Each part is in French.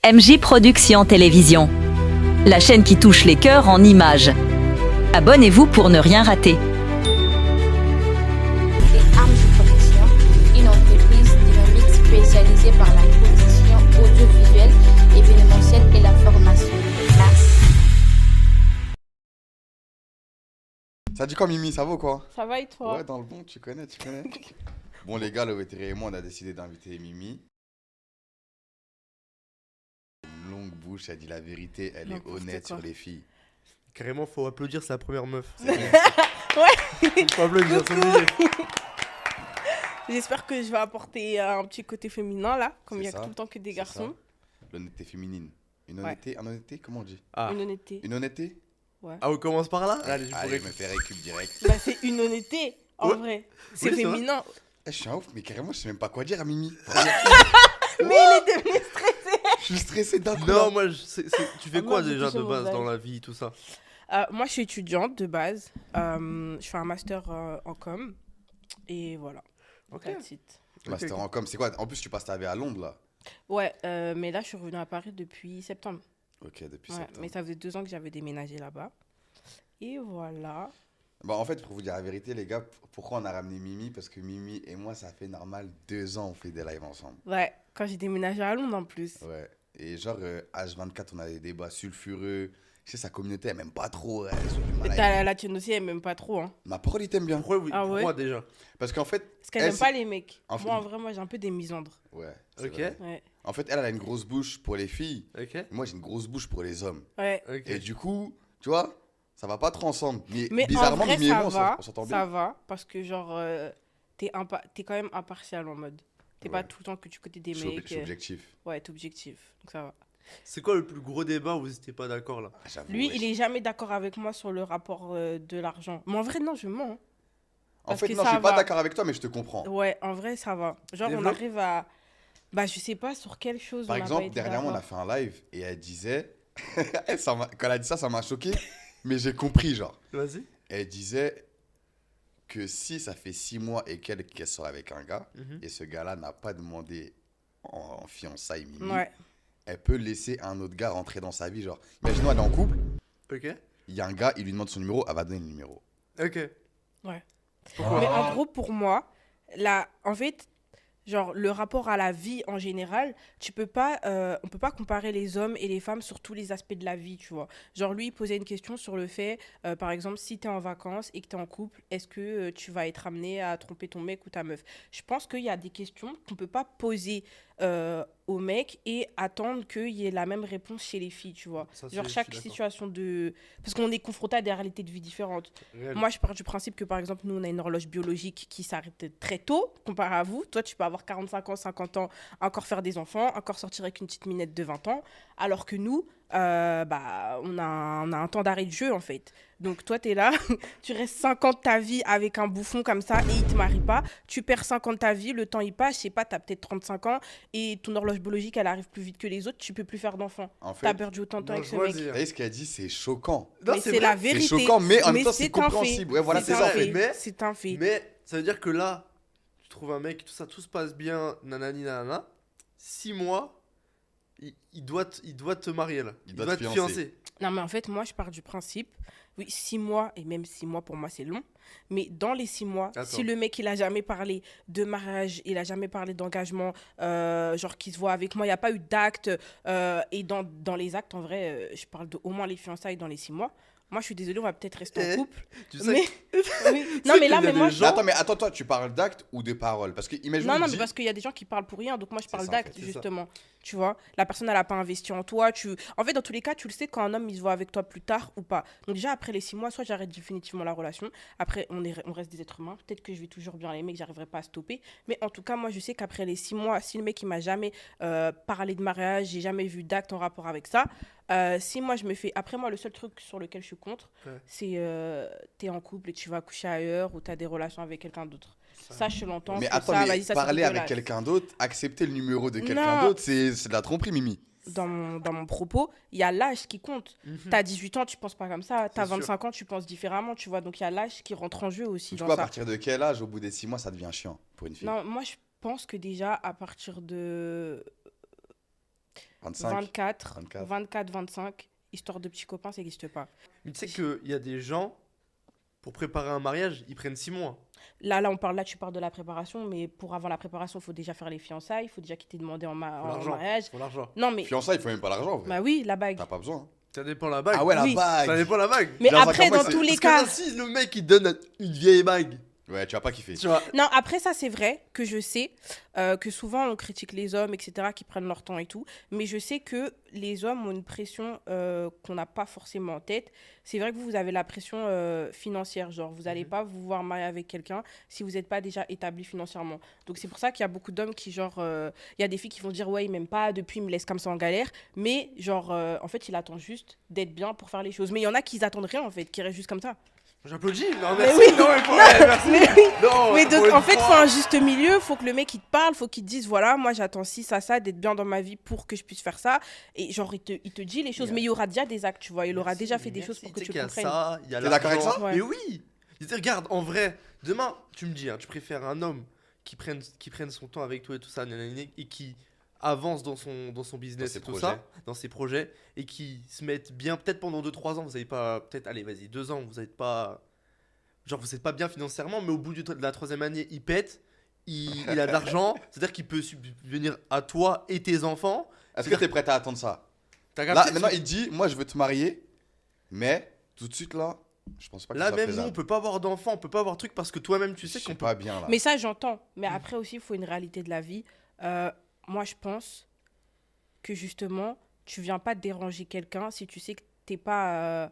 MJ Productions Télévision, la chaîne qui touche les cœurs en images. Abonnez-vous pour ne rien rater. MJ Productions, une entreprise dynamique spécialisée par la production audiovisuelle, événementielle et la formation. Merci. Ça dit quoi, Mimi? Ça va ou quoi? Ça va et toi? Ouais, dans le bon, tu connais. Bon, les gars, le vétérinaire et moi, on a décidé d'inviter Mimi. Une longue bouche, elle dit la vérité, elle est N'importe honnête quoi. sur les filles. Carrément, faut applaudir, c'est la première meuf. Ouais. Faut applaudir, c'est obligé. J'espère que je vais apporter un petit côté féminin là, comme il y a C'est ça, tout le temps que des c'est garçons. L'honnêteté féminine. Une Ouais. honnêteté, un honnêteté, comment on dit? Ah. Une honnêteté. Une honnêteté? Ah, on commence par là? Allez, je Allez, pourrais. je me fais récup direct. Bah, c'est une honnêteté, en Ouais. vrai. C'est Oui, c'est vrai. féminin. Je suis un ouf, mais carrément, je sais même pas quoi dire à Mimi. Mais il est devenu stressé. Je suis stressé d'un coup. Non, moi, tu fais Ah, quoi moi, j'ai déjà touché de mon base visage. dans la vie, tout ça? Moi, je suis étudiante de base. Je fais un master en com. Et voilà. Ok. That's it. Master en com, c'est quoi? En plus, tu passes ta vie à Londres, là. Ouais, mais là, je suis revenue à Paris depuis septembre. Ok, depuis Ouais, septembre. mais ça faisait 2 ans que j'avais déménagé là-bas. Et voilà. Bah, en fait, pour vous dire la vérité, les gars, pourquoi on a ramené Mimi? Parce que Mimi et moi, ça fait normal 2 ans, on fait des lives ensemble. Ouais, quand j'ai déménagé à Londres en plus. Ouais. Et genre, H24, on a des débats sulfureux. Je sais, sa communauté, elle m'aime pas trop. Elle est sur du mal à aimer. La tienne aussi, elle m'aime pas trop. Hein. Ma parole, il t'aime bien. Pourquoi, oui, Ah ouais? pourquoi déjà? Parce qu'en fait. Parce qu'elle elle, n'aime pas les mecs. En fait- Moi, en vrai, moi, j'ai un peu des misandres. Ouais. c'est Ok. vrai. Ouais. En fait, elle a une grosse bouche pour les filles. Ok. Et moi, j'ai une grosse bouche pour les hommes. Ouais. Ok. Et du coup, tu vois, ça va pas trop ensemble. Mais Mais bizarrement, en vrai, Mimi et ça moi, va. on s'entend Ça bien. va. Parce que, genre, t'es quand même impartial en mode. T'es pas Ouais. tout le temps que tu côté des Je suis mecs. je suis objectif. Ouais, t'es objectif. Donc, ça va. C'est quoi le plus gros débat où vous n'étiez pas d'accord là? Ah, j'avoue, Lui, wesh. il est jamais d'accord avec moi sur le rapport de l'argent. Mais en vrai, non, je mens. Hein. En parce fait, que non, ça je suis pas va. d'accord avec toi, mais je te comprends. Ouais, en vrai, ça va. Genre, on Développe. arrive à. Bah, je sais pas sur quelle chose Par on a pas exemple, été dernièrement, on a d'accord. fait un live et elle disait. Quand elle a dit ça m'a choqué, mais j'ai compris, genre. Vas-y. Elle disait que si ça fait 6 mois et qu'elle sort avec un gars, Mhm. et ce gars-là n'a pas demandé en fiançailles Mimi, Ouais. elle peut laisser un autre gars rentrer dans sa vie. Genre, imaginons, elle est en couple, Ok. il y a un gars, il lui demande son numéro, elle va donner le numéro. Ok. Ouais. Pourquoi? Mais en gros, pour moi, là, en fait, genre, le rapport à la vie en général, on peut pas comparer les hommes et les femmes sur tous les aspects de la vie, tu vois. Genre, lui, il posait une question sur le fait, par exemple, si tu es en vacances et que tu es en couple, est-ce que tu vas être amené à tromper ton mec ou ta meuf? Je pense qu'il y a des questions qu'on peut pas poser aux mecs et attendre qu'il y ait la même réponse chez les filles, tu vois. Ça, Genre, je chaque suis d'accord. situation de... Parce qu'on est confronté à des réalités de vie différentes. Réel. Moi, je pars du principe que, par exemple, nous, on a une horloge biologique qui s'arrête très tôt, comparé à vous. Toi, tu peux avoir 45 ans, 50 ans, encore faire des enfants, encore sortir avec une petite minette de 20 ans, alors que nous, bah, on a un temps d'arrêt de jeu, en fait. Donc, toi, tu es là, tu restes 5 ans de ta vie avec un bouffon comme ça et il te marie pas. Tu perds 5 ans de ta vie, le temps, il passe, je sais pas, tu as peut-être 35 ans et ton horloge biologique, elle arrive plus vite que les autres, tu peux plus faire d'enfants. En Tu as fait, perdu autant de temps Non, avec je ce vois mec. dire. vous voyez ce qu'elle dit, c'est choquant. Non, Mais c'est c'est vrai. la vérité. C'est choquant, mais en même Mais temps, c'est un fait. compréhensible. Ouais, voilà, c'est un ça, en fait. fait. Mais- C'est un fait. Mais ça veut dire que là, tu trouves un mec, tout ça, tout se passe bien, nanani nanana. 6 mois, il doit te marier là. Il doit te fiancer. Non, mais en fait, moi, je pars du principe, oui, 6 mois, et même 6 mois, pour moi, c'est long. Mais dans les 6 mois, Attends. si le mec, il a jamais parlé de mariage, il a jamais parlé d'engagement, genre qu'il se voit avec moi, il n'y a pas eu d'acte, et dans les actes, en vrai, je parle de au moins les fiançailles dans les 6 mois. Moi, je suis désolée, on va peut-être rester en Eh, couple. Tu sais, Mais... oui. Non, sais mais là, qu'il y a mais moi, des je- gens- Mais attends, toi, tu parles d'actes ou de paroles? Parce que, imagine, Non, non, mais parce qu'il y a des gens qui parlent pour rien, donc moi je C'est parle ça, en d'actes, fait, c'est ça. justement. Tu vois, la personne, elle n'a pas investi en toi. En fait, dans tous les cas, tu le sais quand un homme, il se voit avec toi plus tard ou pas. Donc, déjà, après les 6 mois, soit j'arrête définitivement la relation. Après, on reste des êtres humains. Peut-être que je vais toujours bien l'aimer, que j'arriverai pas à stopper. Mais en tout cas, moi, je sais qu'après les 6 mois, si le mec, il m'a jamais parlé de mariage, j'ai jamais vu d'acte en rapport avec ça. Si moi, je me fais. Après, moi, le seul truc sur lequel je suis contre, Ouais. c'est t'es en couple et tu vas coucher ailleurs ou t'as des relations avec quelqu'un d'autre. Ça, je l'entends. Mais c'est attends, ça, mais vas-y, ça, c'est parler avec dégueulasse. quelqu'un d'autre, accepter le numéro de quelqu'un Non. d'autre, c'est de la tromperie, Mimi. Dans mon propos, il y a l'âge qui compte. Mhm. T'as 18 ans, tu penses pas comme ça. T'as C'est sûr. 25 ans, tu penses différemment, tu vois. Donc, il y a l'âge qui rentre en jeu aussi Du dans coup, à ça. partir de quel âge, au bout des 6 mois, ça devient chiant pour une fille? Non, moi, je pense que déjà, à partir de... 25. 24, 24. 24, 25, histoire de petits copains, ça n'existe pas. Mais tu sais qu'il y a des gens, pour préparer un mariage, ils prennent 6 mois. Là, tu parles de la préparation, mais pour avant la préparation, il faut déjà faire les fiançailles, il faut déjà qu'il t'ait demandé en L'argent. mariage. Faut l'argent. Non, mais. Fiançailles, il faut même pas l'argent, en vrai. Bah oui, la bague. T'as pas besoin. Ça dépend la bague. Ah ouais, la Oui. Ça bague. dépend la bague. Mais Genre, après, ça, dans c'est- tous les Parce que là, cas. si le mec il donne une vieille bague, Ouais, tu vas pas kiffer. tu vois. Non, après, ça, c'est vrai que je sais que souvent, on critique les hommes, etc., qui prennent leur temps et tout. Mais je sais que les hommes ont une pression qu'on n'a pas forcément en tête. C'est vrai que vous avez la pression financière. Genre, vous n'allez pas vous voir marier avec quelqu'un si vous n'êtes pas déjà établi financièrement. Donc, c'est pour ça qu'il y a beaucoup d'hommes qui, genre... Il y a des filles qui vont dire, ouais, il m'aime pas, depuis, il me laisse comme ça en galère. Mais, genre, en fait, il attend juste d'être bien pour faire les choses. Mais il y en a qui attendent rien, en fait, qui restent juste comme ça. J'applaudis. Non, Mais merci. oui. Non, mais pour... ouais, merci. Mais oui. Non, Mais pour une en fait, il fois. faut un juste milieu. Il faut que le mec, il te parle. Il faut qu'il te dise, voilà, moi, j'attends ci, ça, d'être bien dans ma vie pour que je puisse faire ça. Et genre, il te dit les choses. Mais il y aura déjà des actes, tu vois. Il aura déjà fait des choses pour que Tu sais tu qu'il y a comprennes. ça, il y a T'es d'accord avec l'argent. ça? Ouais. Mais oui. Je dis, regarde, en vrai, demain, tu me dis, hein, tu préfères un homme qui prenne son temps avec toi et tout ça, nanani, et qui avance dans son business ses et tout projets. ça, dans ses projets, et qui se mette bien, peut-être pendant 2-3 ans, vous n'avez pas, peut-être, allez, vas-y, 2 ans, vous n'êtes pas, genre, vous n'êtes pas bien financièrement, mais au bout de la 3e année, il pète, il a de l'argent, c'est-à-dire qu'il peut subvenir à toi et tes enfants. Est-ce que t'es prêt à attendre ça? T'as Là, capté, maintenant, il dit, moi, je veux te marier, mais tout de suite, là, je pense pas que là, ça soit même nous, faisable. on peut pas avoir d'enfants, on peut pas avoir de trucs parce que toi-même, tu sais Je qu'on suis peut. pas bien, là. Mais ça, j'entends. Mais après aussi, il faut une réalité de la vie. Moi, je pense que justement, tu viens pas déranger quelqu'un si tu sais que t'es pas.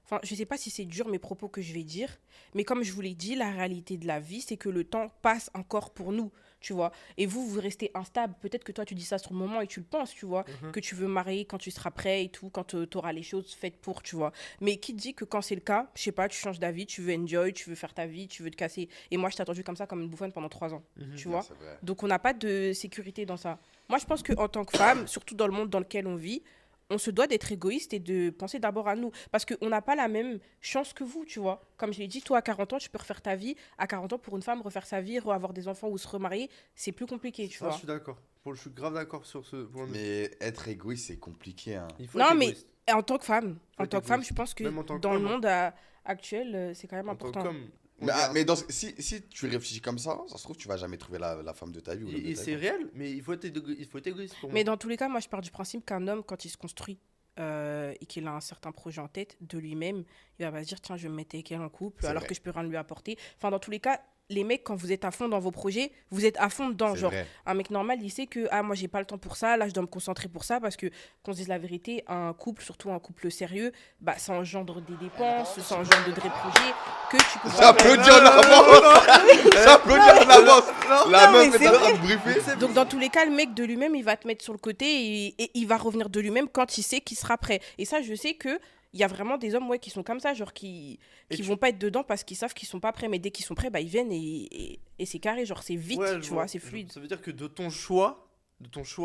Enfin, je sais pas si c'est dur mes propos que je vais dire, mais comme je vous l'ai dit, la réalité de la vie, c'est que le temps passe encore pour nous, tu vois. Et vous restez instable. Peut-être que toi, tu dis ça sur le moment et tu le penses, tu vois, que tu veux marier quand tu seras prêt et tout, quand tu auras les choses faites pour, tu vois. Mais qui te dit que quand c'est le cas, je sais pas, tu changes d'avis, tu veux enjoy, tu veux faire ta vie, tu veux te casser. Et moi, je t'ai attendu comme ça, comme une bouffonne pendant 3 ans, tu vois. C'est vrai. Donc, on n'a pas de sécurité dans ça. Moi, je pense qu'en tant que femme, surtout dans le monde dans lequel on vit, on se doit d'être égoïste et de penser d'abord à nous. Parce qu'on n'a pas la même chance que vous, tu vois. Comme je l'ai dit, toi, à 40 ans, tu peux refaire ta vie. À 40 ans, pour une femme, refaire sa vie, avoir des enfants ou se remarier, c'est plus compliqué, tu Ça, vois. je suis d'accord. Je suis grave d'accord sur ce point de vue. Mais être égoïste, c'est compliqué, hein. Il faut Non, être mais égoïste. en tant que femme, Faut en être tant que femme, égoïste. je pense que Même en tant que dans le homme, hein. monde actuel, c'est quand même En tant important. qu'homme, on Mais, verra. mais si tu réfléchis comme ça se trouve, tu vas jamais trouver la femme de ta vie. Ou l'homme de Et ta c'est vie. réel, mais il faut être égoïste pour Mais moi. dans tous les cas, moi, je pars du principe qu'un homme, quand il se construit et qu'il a un certain projet en tête de lui-même, il va pas se dire, tiens, je vais me mettre avec elle en couple, C'est alors vrai. que je peux rien lui apporter. Enfin, dans tous les cas, les mecs, quand vous êtes à fond dans vos projets, vous êtes à fond dedans. C'est Genre, vrai. un mec normal, il sait que, ah, moi, j'ai pas le temps pour ça, là, je dois me concentrer pour ça, parce que, qu'on se dise la vérité, un couple, surtout un couple sérieux, bah, ça engendre des dépenses, ça engendre des projets que tu peux pas. J'applaudis en avance. J'applaudis en avance. La Non, mais meuf c'est est en vrai. train de briefer. Donc, dans tous les cas, le mec de lui-même, il va te mettre sur le côté et il va revenir de lui-même quand il sait qu'il sera prêt. Et ça, je sais que il y a vraiment des hommes qui sont comme ça, genre qui Et tu- vont pas être dedans parce qu'ils savent qu'ils sont pas prêts. Mais dès qu'ils sont prêts, bah, ils viennent et c'est carré, genre c'est vite, Ouais, tu vois, c'est fluide. Ça veut dire que de ton choix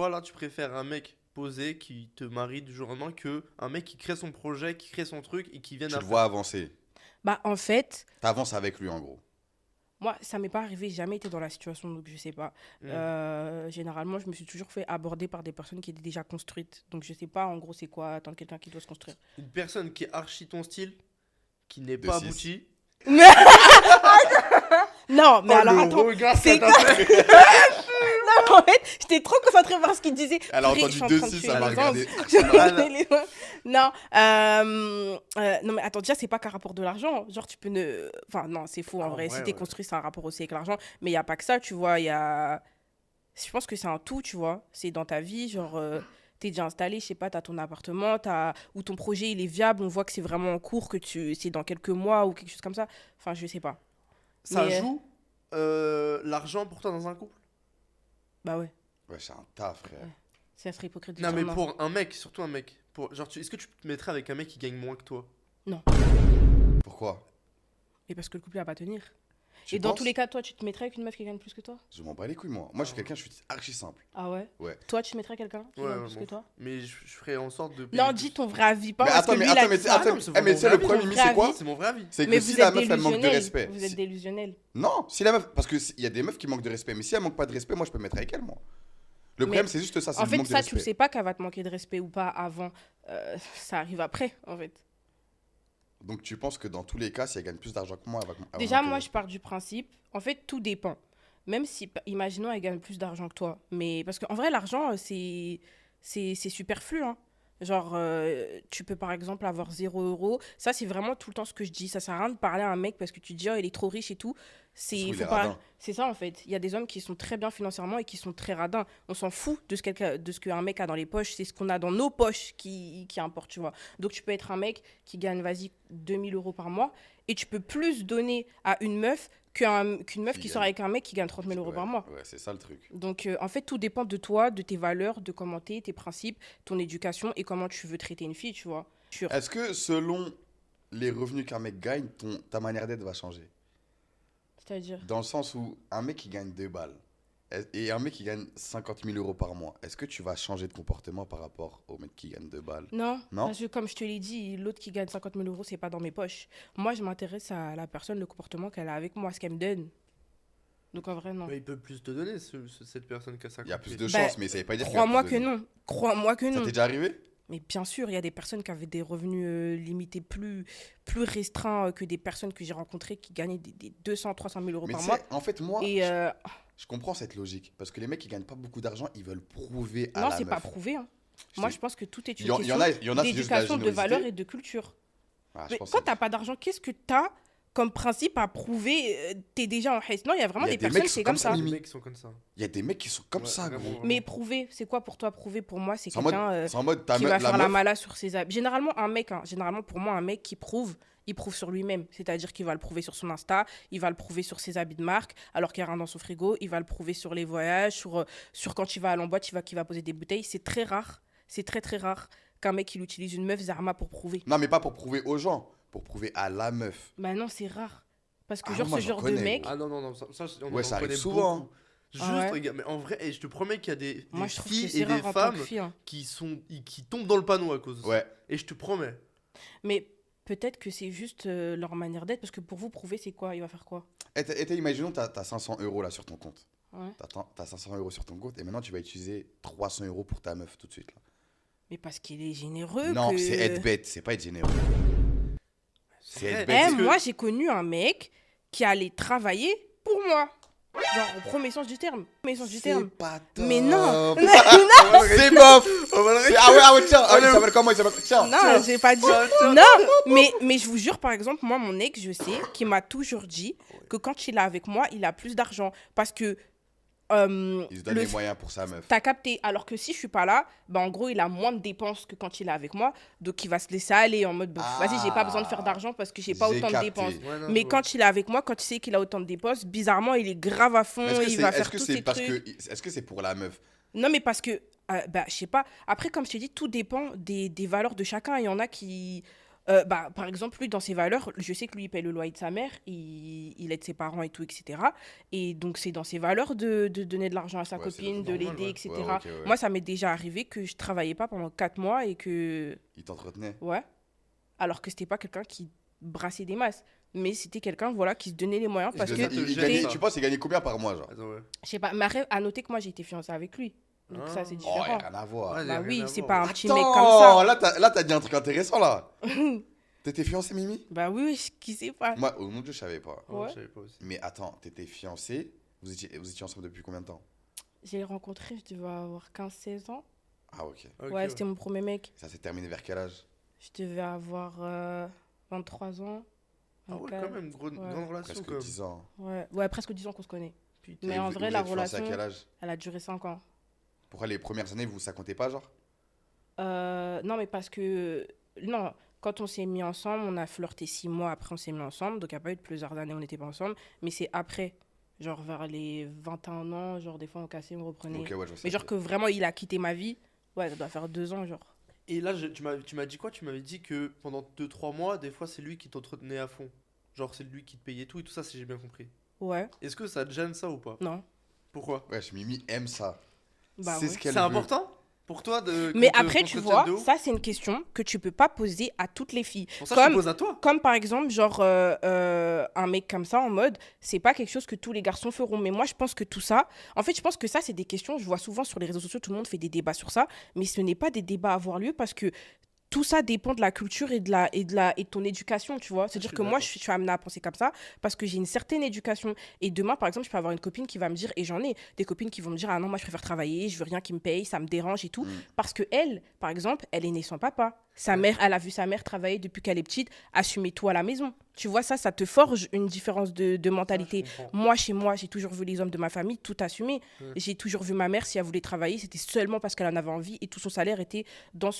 là, tu préfères un mec posé qui te marie du jour au lendemain que un mec qui crée son projet, qui crée son truc et qui vient Tu le après. vois avancer. Bah, en fait, T'avances avec lui, en gros. moi, ça m'est pas arrivé, j'ai jamais été dans la situation, donc je sais pas. Généralement, je me suis toujours fait aborder par des personnes qui étaient déjà construites. Donc je sais pas, en gros, c'est quoi attendre quelqu'un qui doit se construire. Une personne qui est archi ton style, qui n'est De pas six. aboutie. Non, mais Oh, alors le attends. regard c'est que t'as fait. Non, en fait, j'étais trop concentrée par ce qu'il disait. Elle a Purée, entendu je suis en deux train de six, tuer ça m'a les regardé. gens. Je regardais les mains. Non, mais attends, déjà, c'est pas qu'un rapport de l'argent. Genre, tu peux ne. Enfin, non, c'est faux en Ah, vrai. Si ouais, t'es ouais. construit, c'est un rapport aussi avec l'argent. Mais il n'y a pas que ça, tu vois. Il y a. Je pense que c'est un tout, tu vois. C'est dans ta vie, genre. T'es déjà installé, je sais pas, t'as ton appartement, ou ton projet il est viable, on voit que c'est vraiment en cours, que c'est dans quelques mois ou quelque chose comme ça. Enfin, je sais pas. Ça Mais, joue l'argent pour toi dans un couple? Bah ouais, Ouais, c'est un taf, frère. ça serait hypocrite de Non, dire mais non. pour un mec, surtout un mec. Genre, est-ce que tu te mettrais avec un mec qui gagne moins que toi? Pourquoi? Et parce que le couple il va pas tenir. Tu Et dans penses? tous les cas, toi, tu te mettrais avec une meuf qui gagne plus que toi? Je m'en bats les couilles, moi. Moi, je suis quelqu'un, je suis archi simple. Ah ouais? Ouais. Toi, tu te mettrais quelqu'un qui Ouais, gagne ouais, plus bon. que toi? Mais je ferais en sorte de. Non, payer dis plus. ton vrai avis, pas Mais parce attends, que mais lui, il a attends, mais dit ça. attends, mais c'est mais tu sais, mon le vrai problème, avis. Mimi, c'est quoi? C'est mon vrai avis. C'est Mais que vous si la êtes meuf, elle manque de délusionnel. respect. Vous êtes délusionnel. Non, si la meuf. Parce qu'il y a des meufs qui manquent de respect. Mais si elle manque pas de respect, moi, je peux me mettre avec elle, moi. Le Mais problème, c'est juste ça, c'est En le fait, manque de ça, tu le respect. sais pas qu'elle va te manquer de respect ou pas avant. Ça arrive après, en fait. Donc, tu penses que dans tous les cas, si elle gagne plus d'argent que moi, elle va avoir Déjà, manquer de moi, je respect. pars du principe, en fait, tout dépend. Même si, imaginons, elle gagne plus d'argent que toi. Mais parce qu'en vrai, l'argent, c'est superflu, hein. Genre, tu peux par exemple avoir 0 €. Ça, c'est vraiment tout le temps ce que je dis. Ça sert à rien de parler à un mec parce que tu dis, oh, il est trop riche et tout. Ça se trouve, il Faut est pas... radin. C'est ça, en fait. Il y a des hommes qui sont très bien financièrement et qui sont très radins. On s'en fout de ce qu'un mec a dans les poches. C'est ce qu'on a dans nos poches qui importe, tu vois. Donc, tu peux être un mec qui gagne, vas-y, 2000 € par mois et tu peux plus donner à une meuf qu'une meuf Qui qui sort gagne. avec un mec qui gagne 30 000 € Ouais, par mois. ouais, c'est ça le truc. Donc, en fait, tout dépend de toi, de tes valeurs, de comment t'es, tes principes, ton éducation et comment tu veux traiter une fille, tu vois. Est-ce que selon les revenus qu'un mec gagne, ta manière d'être va changer? C'est-à-dire... Dans le sens où un mec qui gagne 2 balles et un mec qui gagne 50 000 € par mois, est-ce que tu vas changer de comportement par rapport au mec qui gagne 2 balles? Non, Non. parce que comme je te l'ai dit, l'autre qui gagne 50 000 €, c'est pas dans mes poches. Moi, je m'intéresse à la personne, le comportement qu'elle a avec moi, ce qu'elle me donne. Donc, en vrai, non. Mais il peut plus te donner, cette personne qui a 50 Il y a plus 000. de Bah, chances, mais ça veut pas dire qu'il y a Crois-moi plus que de- non. Crois-moi que Ça non. t'est déjà arrivé? Mais bien sûr, il y a des personnes qui avaient des revenus limités plus restreints que des personnes que j'ai rencontrées qui gagnaient des 200, 300 000 € Mais par tu mois. sais, en fait, moi, Et je comprends cette logique. Parce que les mecs qui gagnent pas beaucoup d'argent, ils veulent prouver à non, la c'est meuf. pas prouvé. Hein. Je Moi, sais- je pense que tout est Il une y en a, question il y en a, c'est juste de la d'éducation, de générosité. valeurs et de culture. Ah, je Mais pense quand que t'as pas d'argent, qu'est-ce que t'as comme principe à prouver? T'es déjà en haisse. Non, il y a vraiment Il y a des des personnes, mecs qui c'est sont comme comme ça. ça, Les Mimi. mecs sont comme ça. il y a des mecs qui sont comme Ouais, ça, vraiment, gros. vraiment. Mais prouver, c'est quoi pour toi prouver? Pour moi, c'est C'est en mode, quelqu'un c'est en mode qui va faire la meuf, mala sur ses habits. Généralement, un mec, hein, généralement pour moi, un mec qui prouve, il prouve sur lui-même. C'est-à-dire qu'il va le prouver sur son Insta, il va le prouver sur ses habits de marque, alors qu'il y a rien dans son frigo, il va le prouver sur les voyages, sur quand il va aller en boîte, qu'il va poser des bouteilles. C'est très rare, c'est très très rare qu'un mec il utilise une meuf Zarma pour prouver. Non, mais pas pour prouver aux gens, pour prouver à la meuf. Bah non, c'est rare. Parce que Ah, genre moi, ce j'en genre de connais, mec, Ah non, non, non, on Ouais, en ça arrive connaît souvent, beaucoup. Juste, Ah ouais. regarde, mais en vrai, et je te promets qu'il y a des moi je trouve que filles c'est et des rare en tant femmes que fille. Hein. qui tombent dans le panneau à cause de ça. Ouais. Et je te promets. Mais peut-être que c'est juste leur manière d'être, parce que pour vous, prouver, c'est quoi? Il va faire quoi? Imaginons, t'as 500 € là sur ton compte. Ouais. T'as 500 € sur ton compte et maintenant tu vas utiliser 300 € pour ta meuf tout de suite. Là. Mais parce qu'il est généreux. Non, que... c'est être bête, c'est pas être généreux. C'est être vrai. bête. Parce que- Moi, j'ai connu un mec qui allait travailler pour moi. Genre, au premier sens du terme. Premier sens du terme. pas top. Mais non. C'est bof. On va le ré- Ah ouais, tiens. Il s'appelle comment? Il s'appelle... Tiens. Non, j'ai pas dit. Non, mais je vous jure, par exemple, moi, mon ex, je sais, qui m'a toujours dit que quand il est avec moi, il a plus d'argent. Parce que. Il se donne le- les moyens pour sa meuf. T'as capté. Alors que si je suis pas là, bah en gros, il a moins de dépenses que quand il est avec moi. Donc, il va se laisser aller en mode, bah, vas-y, j'ai pas besoin de faire d'argent parce que j'ai pas J'ai autant de capté. dépenses. Ouais, non, Mais je vois. quand il est avec moi, quand il sait qu'il a autant de dépenses, bizarrement, il est grave à fond, il va faire tous ses trucs. Est-ce que c'est pour la meuf? Non, mais parce que, bah, je sais pas. Après, comme je t'ai dit, tout dépend des valeurs de chacun. Il y en a qui. Bah, par exemple, lui, dans ses valeurs, je sais que lui, il paye le loyer de sa mère, il aide ses parents et tout, etc. Et donc, c'est dans ses valeurs de donner de l'argent à sa Ouais, c'est copine, de normal, l'aider, ouais. etc. Ouais, ok, ouais. Moi, ça m'est déjà arrivé que je travaillais pas pendant 4 mois et que. Il t'entretenait. Ouais. Alors que c'était pas quelqu'un qui brassait des masses. Mais c'était quelqu'un, voilà, qui se donnait les moyens parce te que. donne- Il gêne, gagnait- ça. tu penses qu'il gagnait combien par mois, genre? Attends, ouais. Je sais pas, mais après, à noter que moi, j'ai été fiancée avec lui. Donc, Ah. ça, c'est Oh, y a différent. rien à voir. Ouais, y a Bah rien oui, à c'est voir. pas un petit mec comme ça. Attends, là, t'as dit un truc intéressant, là. T'étais fiancé, Mimi? Bah oui, qui sait pas. Moi, au nom de Dieu, je savais pas. Ouais, Ouais. je savais pas aussi. Mais attends, t'étais fiancé, vous étiez ensemble depuis combien de temps? J'ai rencontré, je devais avoir 15-16 ans. Ah, ok. Ok, Ouais, c'était mon premier mec. Ça s'est terminé vers quel âge? Je devais avoir 23 ans. Ah ouais, 24. quand même, grande relation Presque quand même. 10 ans. Ouais, presque 10 ans qu'on se connaît. Putain. Mais Et en vous- vrai, vous la êtes fiancés relation, à quel âge? elle a duré 5 ans. Pourquoi les premières années, vous, ça comptait pas, genre? Non, mais parce que... Non, quand on s'est mis ensemble, on a flirté 6 mois, après on s'est mis ensemble. Donc il n'y a pas eu de plusieurs années, on n'était pas ensemble. Mais c'est après, genre vers les 21 ans, genre des fois on cassait, on reprenait. Ok, ouais, je vois ça. Mais genre que vraiment, il a quitté ma vie. Ouais, ça doit faire 2 ans, genre. Et là, tu m'as dit quoi? Tu m'avais dit que pendant 2-3 mois, des fois, c'est lui qui t'entretenait à fond. Genre, c'est lui qui te payait tout et tout ça, si j'ai bien compris. Ouais, Est-ce que ça te gêne ça ou pas? non. Pourquoi? Wesh, Mimi aime ça. Bah C'est ouais. ce qu'elle C'est veut. important? pour toi de. Mais qu'on te- après, qu'on tu te vois, tienne de haut. ça, c'est une question que tu peux pas poser à toutes les filles. Pour ça, je te Comme, pose à toi. comme par exemple, genre, un mec comme ça, en mode, c'est pas quelque chose que tous les garçons feront. Mais moi, je pense que tout ça, en fait, je pense que ça, c'est des questions, je vois souvent sur les réseaux sociaux, tout le monde fait des débats sur ça, mais ce n'est pas des débats à avoir lieu parce que tout ça dépend de la culture et de ton éducation, tu vois. C'est-à-dire suis que moi, d'accord. je suis amenée à penser comme ça parce que j'ai une certaine éducation. Et demain, par exemple, je peux avoir une copine qui va me dire, et j'en ai des copines qui vont me dire, ah non, moi, je préfère travailler, je veux rien qui me paye, ça me dérange et tout. Parce que elle, par exemple, elle est née sans papa. Sa mère, elle a vu sa mère travailler depuis qu'elle est petite, assumer tout à la maison. Tu vois, ça te forge une différence de mentalité. Je comprends. Moi, chez moi, j'ai toujours vu les hommes de ma famille tout assumer. Ouais. J'ai toujours vu ma mère, si elle voulait travailler, c'était seulement parce qu'elle en avait envie et tout son salaire était dans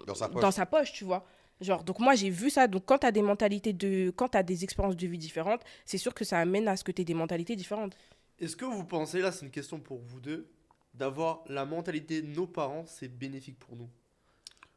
Dans sa sa poche, tu vois. Genre, donc moi, j'ai vu ça. Donc, quand tu as des mentalités quand tu as des expériences de vie différentes, c'est sûr que ça amène à ce que tu aies des mentalités différentes. Est-ce que vous pensez, là, c'est une question pour vous deux, d'avoir la mentalité de nos parents, c'est bénéfique pour nous?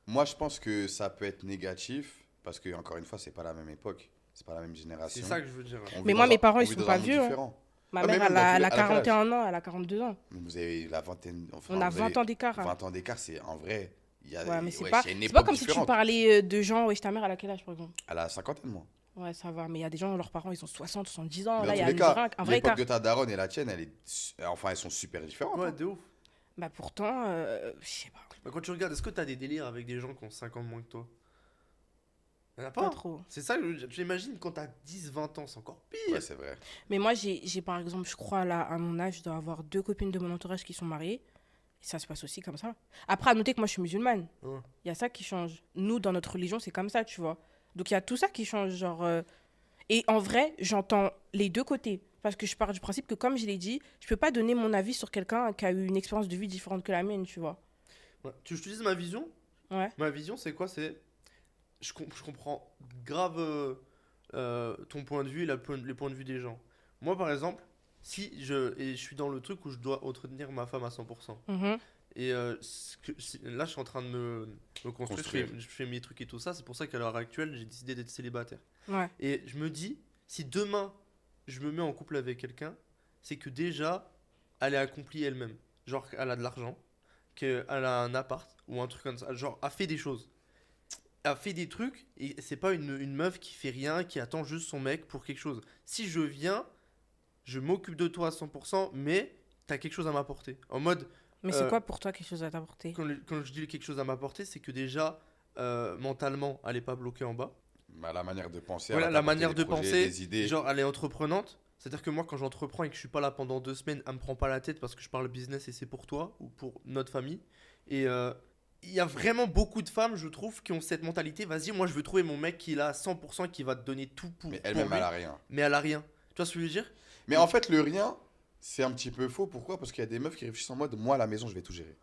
Moi, je pense que ça peut être négatif parce que, encore une fois, c'est pas la même époque, c'est pas la même génération. C'est ça que je veux dire. On Mais vit moi, dans mes un- parents, on ils vit sont dans pas un monde vieux, hein. différent. Ma Ah, mais mère, même elle dans a, tous elle les- a à quel âge 41 ans, elle a 42 ans. Vous avez la vingtaine. Enfin, On a vous 20 avez ans d'écart. 20 ans d'écart, c'est en vrai. Il y a, Ouais, mais c'est ouais, pas, c'est une c'est pas époque comme si tu différente. parlais de gens, wesh, ta mère, elle a quel âge, par exemple? À la cinquantaine, moi. Ouais, ça va. Mais il y a des gens, leurs parents, ils ont 60, 70 ans. Mais Là, dans il y tous a les cas, un vrai l'époque écart. de ta daronne et la tienne, enfin, elles sont super différentes. Ouais, hein. de ouf. Bah, pourtant, je sais pas. Bah, quand tu regardes, est-ce que t'as des délires avec des gens qui ont 5 ans de moins que toi? Y'en a Pas pas. trop. C'est ça, tu imagines quand t'as 10, 20 ans, c'est encore pire. Ouais, c'est vrai. Mais moi, j'ai par exemple, je crois, là, à mon âge, je dois avoir 2 copines de mon entourage qui sont mariées. Et ça se passe aussi comme ça. Après, à noter que moi, je suis musulmane. Ouais. Il y a ça qui change. Nous, dans notre religion, c'est comme ça, tu vois. Donc, il y a tout ça qui change. Genre, Et en vrai, j'entends les deux côtés. Parce que je pars du principe que, comme je l'ai dit, je peux pas donner mon avis sur quelqu'un qui a eu une expérience de vie différente que la mienne, tu vois. Ouais. Je te dis ma vision. Ouais. Ma vision, c'est quoi? C'est. Je comprends grave ton point de vue et les points de vue des gens. Moi, par exemple, je suis dans le truc où je dois entretenir ma femme à 100%. Mhm. Et là, je suis en train de me construire, Construire. je fais mes trucs et tout ça. C'est pour ça qu'à l'heure actuelle, j'ai décidé d'être célibataire. Ouais. Et je me dis, si demain, je me mets en couple avec quelqu'un, c'est que déjà, elle est accomplie elle-même. Genre, elle a de l'argent, qu'elle a un appart ou un truc comme ça. Genre, elle fait des choses. Elle fait des trucs et c'est pas une meuf qui fait rien, qui attend juste son mec pour quelque chose. Si je viens, je m'occupe de toi à 100%, mais t'as quelque chose à m'apporter. En mode, Mais c'est quoi pour toi quelque chose à t'apporter? quand je dis quelque chose à m'apporter, c'est que déjà, mentalement, elle est pas bloquée en bas. Bah, la manière de penser, Voilà, elle la va t'apporter manière des de projets, penser, des idées. genre elle est entreprenante. C'est-à-dire que moi, quand j'entreprends et que je suis pas là pendant 2 semaines, elle me prend pas la tête parce que je parle business et c'est pour toi ou pour notre famille. Et il y a vraiment beaucoup de femmes, je trouve, qui ont cette mentalité. Vas-y, moi je veux trouver mon mec qui est là à 100%, qui va te donner tout pour Mais pour elle-même, lui. elle a rien. Mais elle a rien. Tu vois ce que je veux dire? Mais en fait, le rien, c'est un petit peu faux. Pourquoi? Parce qu'il y a des meufs qui réfléchissent en mode, moi, à la maison, je vais tout gérer.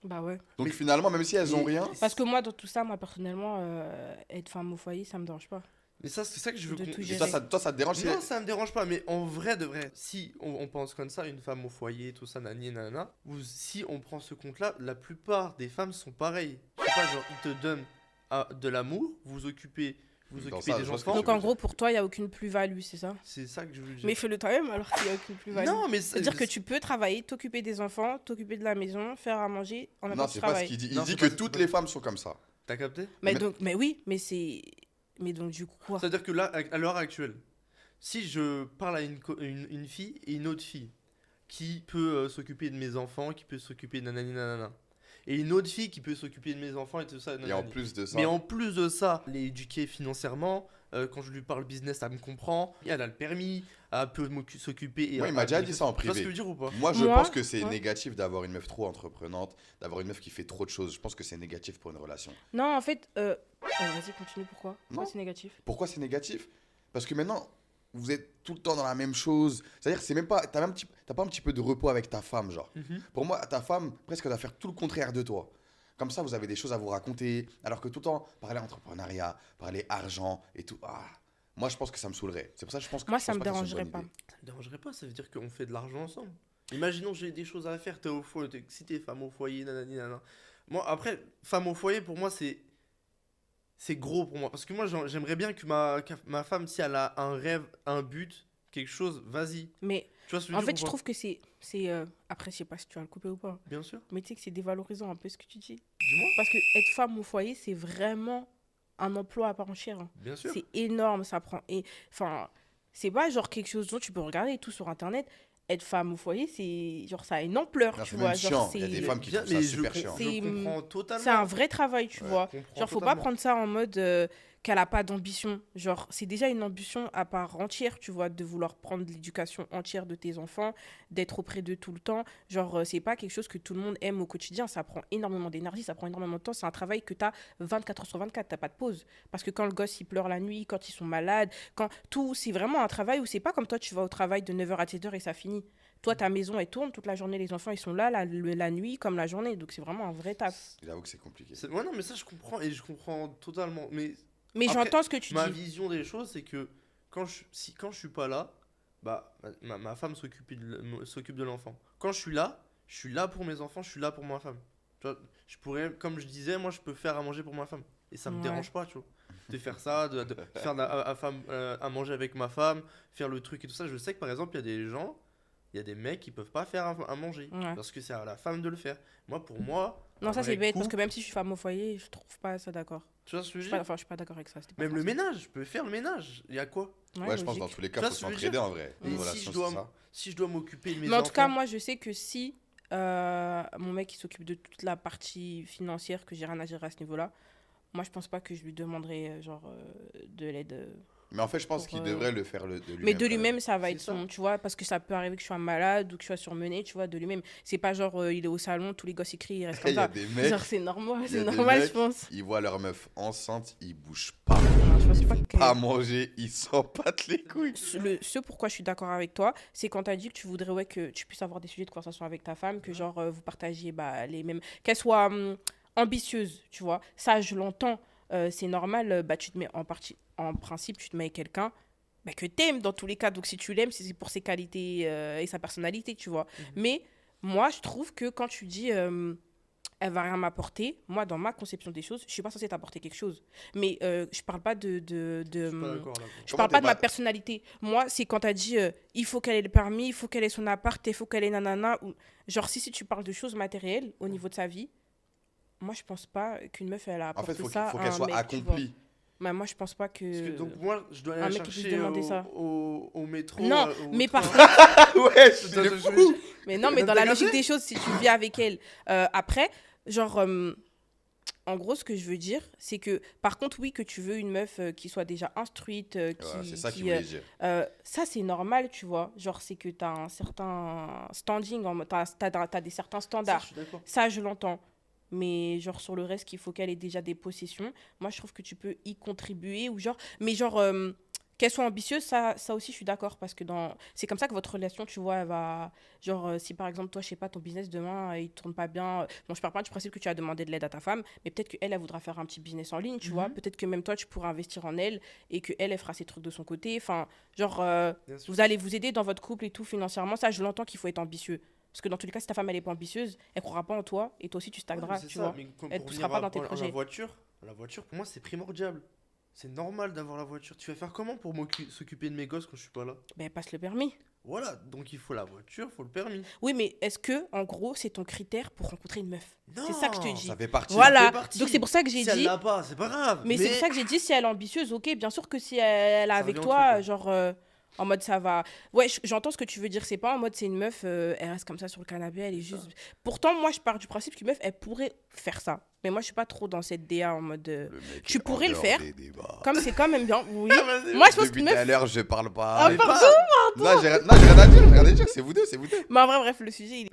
Bah ouais. Donc Mais- finalement, même si elles ont mais- rien, Parce que moi, dans tout ça, moi, personnellement, être femme au foyer, ça me dérange pas. Mais ça, c'est ça que je veux De qu'on- tout et gérer. toi, ça te dérange si Non, ça me dérange pas, mais en vrai de vrai, si on pense comme ça, une femme au foyer, tout ça, nani, nanana, si on prend ce compte-là, la plupart des femmes sont pareilles. Je sais pas, genre, ils te donnent de l'amour, vous occupez Dans ça, des je vois ce que enfants. tu Donc, veux en dire. gros, pour toi, il n'y a aucune plus-value, c'est ça? C'est ça que je veux dire. Mais fais-le toi-même alors qu'il n'y a aucune plus-value. non, mais C'est-à-dire que tu peux travailler, t'occuper des enfants, t'occuper de la maison, faire à manger en même temps Non, que tu c'est pas ce travailles. qu'il dit. Il Non, dit c'est que pas- toutes c'est les pas- femmes sont comme ça. T'as capté? Mais- Mais oui, mais c'est. Mais donc, du coup, quoi? C'est-à-dire que là, à l'heure actuelle, si je parle à une fille et une autre fille qui peut s'occuper de mes enfants, qui peut s'occuper de nanani nanana, et une autre fille qui peut s'occuper de mes enfants et tout ça, Et en nanani. plus de ça, Mais en plus de ça, elle est éduquée financièrement. Quand je lui parle business, elle me comprend. Elle a le permis, elle peut s'occuper. Et Moi, il m'a déjà dit ça en Tu vois ce privé. que je veux dire ou pas? moi, je Moi, pense que c'est ouais. négatif d'avoir une meuf trop entreprenante, d'avoir une meuf qui fait trop de choses. Je pense que c'est négatif pour une relation. Non, en fait. Vas-y, continue, pourquoi? Pourquoi Non. c'est négatif? Pourquoi c'est négatif? Parce que maintenant, vous êtes tout le temps dans la même chose. C'est-à-dire, c'est même pas, t'as pas un petit peu de repos avec ta femme, genre. Pour moi, ta femme, presque, elle doit faire tout le contraire de toi. Comme ça, vous avez des choses à vous raconter. Alors que tout le temps, parler entrepreneuriat, parler argent et tout. Ah, moi, je pense que ça me saoulerait. C'est pour ça que je pense que Moi, je ça pense me pas que ce soit dérangerait une pas. bonne idée. Ça me dérangerait pas, ça veut dire qu'on fait de l'argent ensemble. Imaginons j'ai des choses à faire, t'es au foyer, si t'es femme au foyer, nanani nanana. Moi, après, femme au foyer, pour moi, c'est gros pour moi. Parce que moi, j'aimerais bien que ma femme, si elle a un rêve, un but, quelque chose, vas-y. Mais Tu vois ce que je en veux fait, dire je ou pas? trouve que après, je sais pas si tu vas le couper ou pas. Bien sûr. Mais tu sais que c'est dévalorisant un peu ce que tu dis. Dis-moi. Parce que être femme au foyer, c'est vraiment un emploi à part entière. Hein. Bien sûr. C'est énorme, ça prend. Enfin, c'est pas genre quelque chose dont tu peux regarder et tout sur internet. Être femme au foyer, c'est genre ça a une ampleur, Non, tu c'est vois. même Genre, chiant. Il y a des c'est femmes qui Bien, trouvent ça mais super chiant. C'est- je comprends totalement. c'est un vrai travail, tu Ouais. vois. Je comprends Genre, faut pas totalement. prendre ça en mode qu'elle a pas d'ambition. Genre, c'est déjà une ambition à part entière, tu vois, de vouloir prendre l'éducation entière de tes enfants, d'être auprès d'eux tout le temps. Genre, c'est pas quelque chose que tout le monde aime au quotidien. Ça prend énormément d'énergie, ça prend énormément de temps. C'est un travail que tu as 24 heures sur 24, t'as pas de pause. Parce que quand le gosse, il pleure la nuit, quand ils sont malades, quand tout, c'est vraiment un travail où c'est pas comme toi, tu vas au travail de 9h à 7h et ça finit. Toi, ta maison, elle tourne toute la journée, les enfants, ils sont là, la nuit comme la journée. Donc, c'est vraiment un vrai taf. J'avoue que c'est compliqué. Ouais, non, mais ça, je comprends. Et je comprends totalement. Mais Mais Après, j'entends ce que tu ma dis. vision des choses, c'est que quand je suis pas là, bah, ma femme s'occupe de l'enfant. Quand je suis là pour mes enfants, je suis là pour ma femme. Tu vois, je pourrais, comme je disais, moi, je peux faire à manger pour ma femme. Et ça me Ouais. dérange pas, tu vois. De faire ça, de faire à manger avec ma femme, faire le truc et tout ça. Je sais que, par exemple, il y a des gens, il y a des mecs qui peuvent pas faire à manger. Ouais. Parce que c'est à la femme de le faire. Moi, pour moi... Non, un ça c'est vrai bête, parce couple- que même si je suis femme au foyer, je trouve pas ça d'accord. Tu vois ce que Je je suis veux pas, dire? je suis pas d'accord avec ça. c'était pas Même le français. ménage, je peux faire le ménage. Il y a quoi? Ouais, je pense que dans logique. tous les cas, Tu faut vois ce que je veux s'entraider dire en vrai. Et Une si relation, je dois c'est ça. Si je dois m'occuper de mes Mais en tout cas, enfants- moi je sais que si mon mec il s'occupe de toute la partie financière, que j'ai rien à gérer à ce niveau-là, moi je pense pas que je lui demanderais de l'aide. Mais en fait, je pense Pour, qu'il devrait le faire de lui-même. Mais de quand même. lui-même, ça va C'est être ça. son, tu vois, parce que ça peut arriver que je sois malade ou que je sois surmenée, tu vois, de lui-même. C'est pas genre il est au salon, tous les gosses ils crient, il reste Il comme y a ça. des mecs, Genre c'est normal, il y a c'est des normal, mecs- je pense. ils voient leur meuf enceinte, ils bougent pas. Non, je pense Ils pas font que- pas manger, ils s'en battent les couilles. Ce pourquoi je suis d'accord avec toi, c'est quand tu as dit que tu voudrais que tu puisses avoir des sujets de conversation avec ta femme, que genre vous partagiez les mêmes. Qu'elle soit ambitieuse, tu vois. Ça, je l'entends. C'est normal, tu te mets en principe, tu te mets avec quelqu'un que t'aimes dans tous les cas. Donc si tu l'aimes, c'est pour ses qualités et sa personnalité, tu vois. Mais moi, je trouve que quand tu dis elle va rien m'apporter, moi, dans ma conception des choses, je suis pas censée t'apporter quelque chose. Mais je parle pas Je suis pas d'accord là. je Comment parle t'es pas de ma pas- personnalité. Moi, c'est quand t'as dit il faut qu'elle ait le permis, il faut qu'elle ait son appart, il faut qu'elle ait nanana. Ou... Genre, si tu parles de choses matérielles au niveau de sa vie, moi, je pense pas qu'une meuf, elle a En apporté fait, ça faut à qu'elle un soit mec, tu vois. accomplie. Mais moi, je pense pas que. Parce que donc moi, je dois aller un la mec qui puisse chercher demander ça. au métro. Non, au mais train. par contre. Ouais, je suis Attends, de je- fou. Mais non, mais T'as dans la capté logique des choses, si tu vis avec elle. Après, genre. En gros, ce que je veux dire, c'est que, par contre, oui, que tu veux une meuf qui soit déjà instruite, Ouais, c'est ça qui, qu'il voulait dire. ça, c'est normal, tu vois. Genre, c'est que tu as un certain standing, tu as des certains Ça, standards. je suis d'accord. Ça, je l'entends. Mais genre, sur le reste, qu'il faut qu'elle ait déjà des possessions, moi, je trouve que tu peux y contribuer. Ou genre, mais genre, qu'elle soit ambitieuse, ça aussi, je suis d'accord. Parce que c'est comme ça que votre relation, tu vois, elle va... Genre, si par exemple, toi, je sais pas, ton business demain, il tourne pas bien... Bon, je parle pas du principe que tu as demandé de l'aide à ta femme, mais peut-être qu'elle, elle voudra faire un petit business en ligne, tu vois. Peut-être que même toi, tu pourras investir en elle et qu'elle, elle fera ses trucs de son côté. Enfin, genre, Bien sûr. vous allez vous aider dans votre couple et tout, financièrement. Ça, je l'entends qu'il faut être ambitieux. Parce que dans tous les cas, si ta femme, elle est pas ambitieuse, elle croira pas en toi et toi aussi, tu Ouais, stagneras, mais c'est tu ça, vois. mais Elle pour poussera revenir pas dans tes à projets. la voiture, pour moi, c'est primordial. C'est normal d'avoir la voiture. Tu vas faire comment pour s'occuper de mes gosses quand je suis pas là? Ben, elle passe le permis. Voilà, donc il faut la voiture, il faut le permis. Oui, mais est-ce que, en gros, c'est ton critère pour rencontrer une meuf? C'est ça que je te dis. Ça fait partie. Voilà. fait partie. Donc c'est pour ça que j'ai Si elle dit. l'a pas, c'est pas grave. Mais c'est pour ça que j'ai dit si elle est ambitieuse, ok, bien sûr que si elle est Ça avec revient au toi, truc, ouais. genre en mode ça va. Ouais, j'entends ce que tu veux dire. C'est pas en mode c'est une meuf, elle reste comme ça sur le canapé, elle est juste. Pourtant, moi je pars du principe qu'une meuf, elle pourrait faire ça. Mais moi je suis pas trop dans cette DA en mode. Le mec Tu est en pourrais le dehors faire. des débats. Comme c'est quand même bien. Oui. Vas-y. Moi je pense Depuis qu'une tout à meuf. l'heure, je parle pas. Ah, Mais pardon, pas- Non, j'ai rien à dire, j'ai rien à dire. C'est vous deux, c'est vous deux. Mais en vrai, bref, le sujet il est.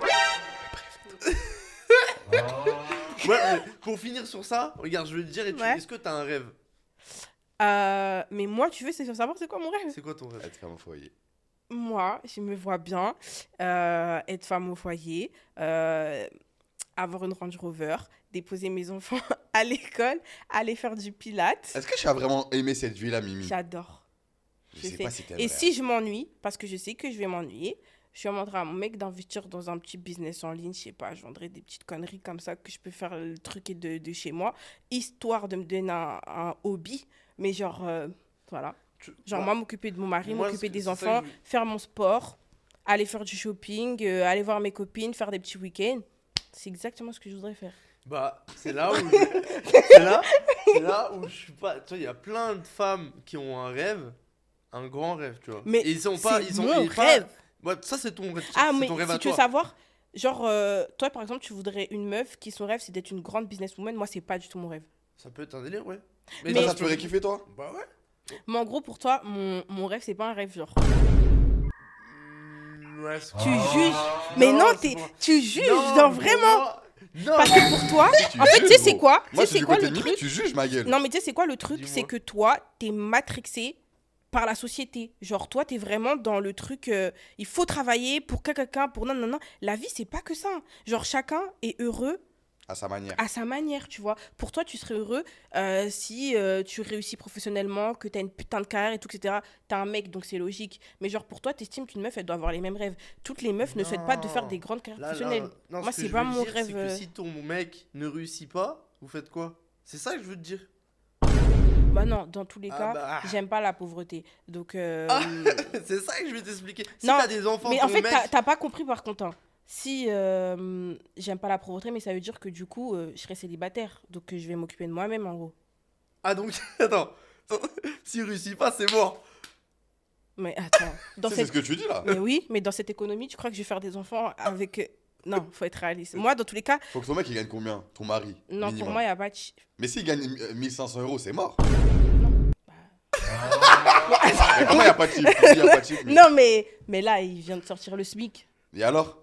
Ouais, mais pour finir sur ça, regarde, je vais te dire, Ouais. est-ce que t'as un rêve? Mais moi, tu veux savoir c'est quoi mon rêve? C'est quoi ton rêve? Être femme au foyer. Moi, je me vois bien être femme au foyer, avoir une Range Rover, déposer mes enfants à l'école, aller faire du pilates. Est-ce que tu as vraiment aimé cette vie-là, Mimi? J'adore. Je je sais sais. pas si t'aimes. Et si je m'ennuie, parce que je sais que je vais m'ennuyer, je demanderai à mon mec d'investir dans un petit business en ligne. Je sais pas, je vendrai des petites conneries comme ça que je peux faire le truc de chez moi, histoire de me donner un hobby. Mais genre, voilà. Genre, Bah, moi, m'occuper de mon mari, moi, m'occuper des c'est ça enfants, que je- faire mon sport, aller faire du shopping, aller voir mes copines, faire des petits week-ends. C'est exactement ce que je voudrais faire. Bah, c'est là où c'est là où je suis pas. Tu vois, il y a plein de femmes qui ont un rêve, un grand rêve, tu vois. Mais Et ils sont pas. c'est Ils sont mon ils pas- rêve. Ouais, ça, c'est ton rêve. Ah, c'est mais ton rêve si à tu veux toi. savoir, genre, toi, par exemple, tu voudrais une meuf qui, son rêve, c'est d'être une grande businesswoman. Moi, c'est pas du tout mon rêve. Ça peut être un délire, ouais. Mais- Ça te ferait kiffer, toi? Bah ouais. Mais en gros, pour toi, mon rêve, c'est pas un rêve, genre. Ouais, Tu juges. Mais non, c'est pas- tu juges, Non, genre pour vraiment. moi- Non. Parce que pour toi, Tu en fait, tu sais, juges, c'est gros. quoi? Tu Moi, sais, c'est c'est du quoi côté le de truc? tu juges ma gueule. Non, mais tu sais, c'est quoi le truc? Dis-moi. C'est que toi, t'es matrixé par la société. Genre, toi, t'es vraiment dans le truc, il faut travailler pour quelqu'un, pour non, non, non. La vie, c'est pas que ça. Genre, chacun est heureux À sa manière. à sa manière, tu vois. Pour toi, tu serais heureux si tu réussis professionnellement, que t'as une putain de carrière et tout, etc. T'as un mec, donc c'est logique. Mais genre, pour toi, t'estimes qu'une meuf, elle doit avoir les mêmes rêves. Toutes les meufs ne souhaitent pas de faire des grandes carrières Là, professionnelles. non, Moi, ce que c'est je pas veux mon dire, rêve, c'est que si ton mec ne réussit pas, vous faites quoi? C'est ça que je veux te dire. Bah non, dans tous les Ah cas, bah. j'aime pas la pauvreté. Donc, C'est ça que je vais t'expliquer. Si Non, t'as des enfants, mais en ton fait, mec... t'as pas compris par contre. Hein. Si j'aime pas la pauvreté, mais ça veut dire que du coup, je serai célibataire. Donc, je vais m'occuper de moi-même en gros. Ah donc, attends. S'il réussit pas, c'est mort. Mais attends, dans C'est cette... ce que tu dis là. Mais oui, mais dans cette économie, tu crois que je vais faire des enfants avec... Non, faut être réaliste. Moi, dans tous les cas, Faut que ton mec il gagne combien? Ton mari? non, minimum. pour moi, il n'y a pas de... Mais s'il gagne 1500 euros, c'est mort. Non. Mais comment il n'y a pas de chiffre? Il y a pas de chiffre, mais- Non, mais là, il vient de sortir le SMIC. Et alors?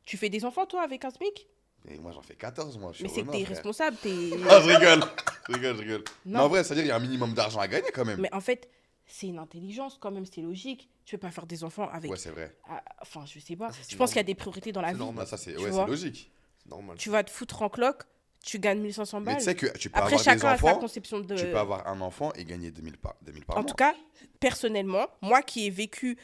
Tu fais des enfants, toi, avec un SMIC? Mais moi j'en fais 14, moi. Je suis Mais c'est que renard, t'es frère. responsable, t'es... Ah, je rigole. Je rigole. Mais Non. en vrai, c'est-à-dire il y a un minimum d'argent à gagner quand même. Mais en fait, c'est une intelligence quand même, c'est logique. Tu peux pas faire des enfants avec... Ouais, c'est vrai. Enfin, je sais pas. Ah, ça, c'est Je pense qu'il y a normal. des priorités dans la C'est vie. normal. Bah, ça, c'est Tu ouais, vois. c'est logique. C'est normal. Tu vas te foutre en cloque, tu gagnes 1500 Mais balles. tu sais que tu peux Après, avoir des chacun a sa enfants, conception de... tu peux avoir un enfant et gagner 2000 par En mois. tout cas, personnellement, moi qui ai vécu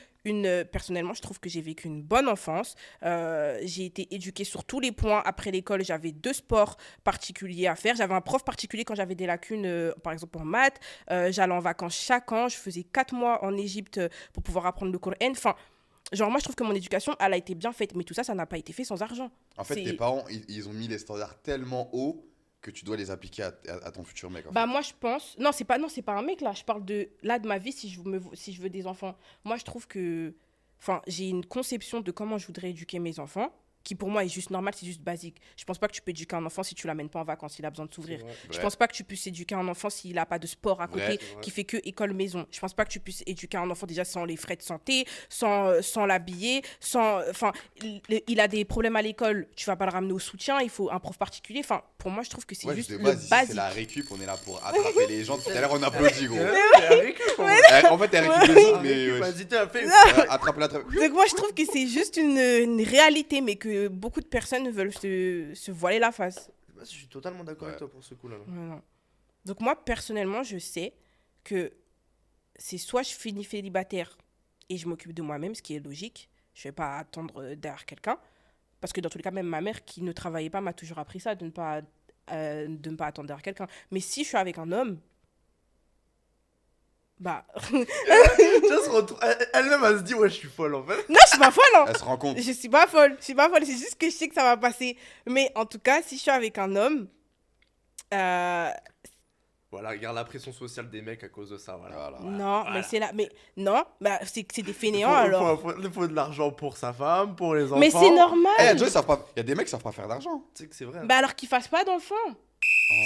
personnellement, je trouve que j'ai vécu une bonne enfance. J'ai été éduquée sur tous les points. Après l'école, j'avais 2 sports particuliers à faire. J'avais un prof particulier quand j'avais des lacunes, par exemple en maths. J'allais en vacances chaque an. Je faisais 4 mois en Égypte pour pouvoir apprendre le Coran. Enfin, genre, moi, je trouve que mon éducation, elle a été bien faite. Mais tout ça, ça n'a pas été fait sans argent. En fait, c'est- tes parents, ils ont mis les standards tellement hauts que tu dois les appliquer à ton futur mec. En Bah fait. moi je pense non c'est pas un mec là, je parle de ma vie si je veux des enfants. Moi je trouve que enfin j'ai une conception de comment je voudrais éduquer mes enfants qui pour moi est juste normal, c'est juste basique. Je pense pas que tu peux éduquer un enfant si tu l'amènes pas en vacances, il a besoin de s'ouvrir. Je Vrai. pense pas que tu puisses éduquer un enfant s'il n'a pas de sport à côté, Vrai. qui fait que école maison. Je pense pas que tu puisses éduquer un enfant déjà sans les frais de santé, sans l'habiller, enfin il a des problèmes à l'école, tu vas pas le ramener au soutien, il faut un prof particulier. Enfin pour moi je trouve que c'est Ouais, juste de le base, ici, basique. c'est la récup, on est là pour attraper les gens. Tout à l'heure, on applaudit, gros. En fait, t'as récup les autres, mais ouais. Vas-y, t'as fait. Attrape-la. Donc moi je trouve que c'est juste une réalité mais que beaucoup de personnes veulent se voiler la face. Je suis totalement d'accord avec toi pour ce coup-là. Voilà. Donc moi personnellement je sais que c'est soit je finis célibataire et je m'occupe de moi-même, ce qui est logique. Je vais pas attendre derrière quelqu'un. Parce que dans tous les cas, même ma mère qui ne travaillait pas m'a toujours appris ça, de ne pas attendre derrière quelqu'un. Mais si je suis avec un homme, bah... Elle-même, elle se dit, ouais, je suis folle en fait. non, je suis pas folle, hein. Elle se rend compte. Je suis pas folle, c'est juste que je sais que ça va passer. Mais en tout cas, si je suis avec un homme, Voilà, regarde la pression sociale des mecs à cause de ça. Voilà. Voilà. non, Voilà. mais c'est là, mais non, bah c'est que c'est des Il fainéants alors. faut de l'argent pour sa femme, pour les enfants. Mais c'est normal. Eh, il y a des mecs qui savent pas faire d'argent. Tu sais que c'est vrai. hein. Bah alors qu'ils fassent pas d'enfants.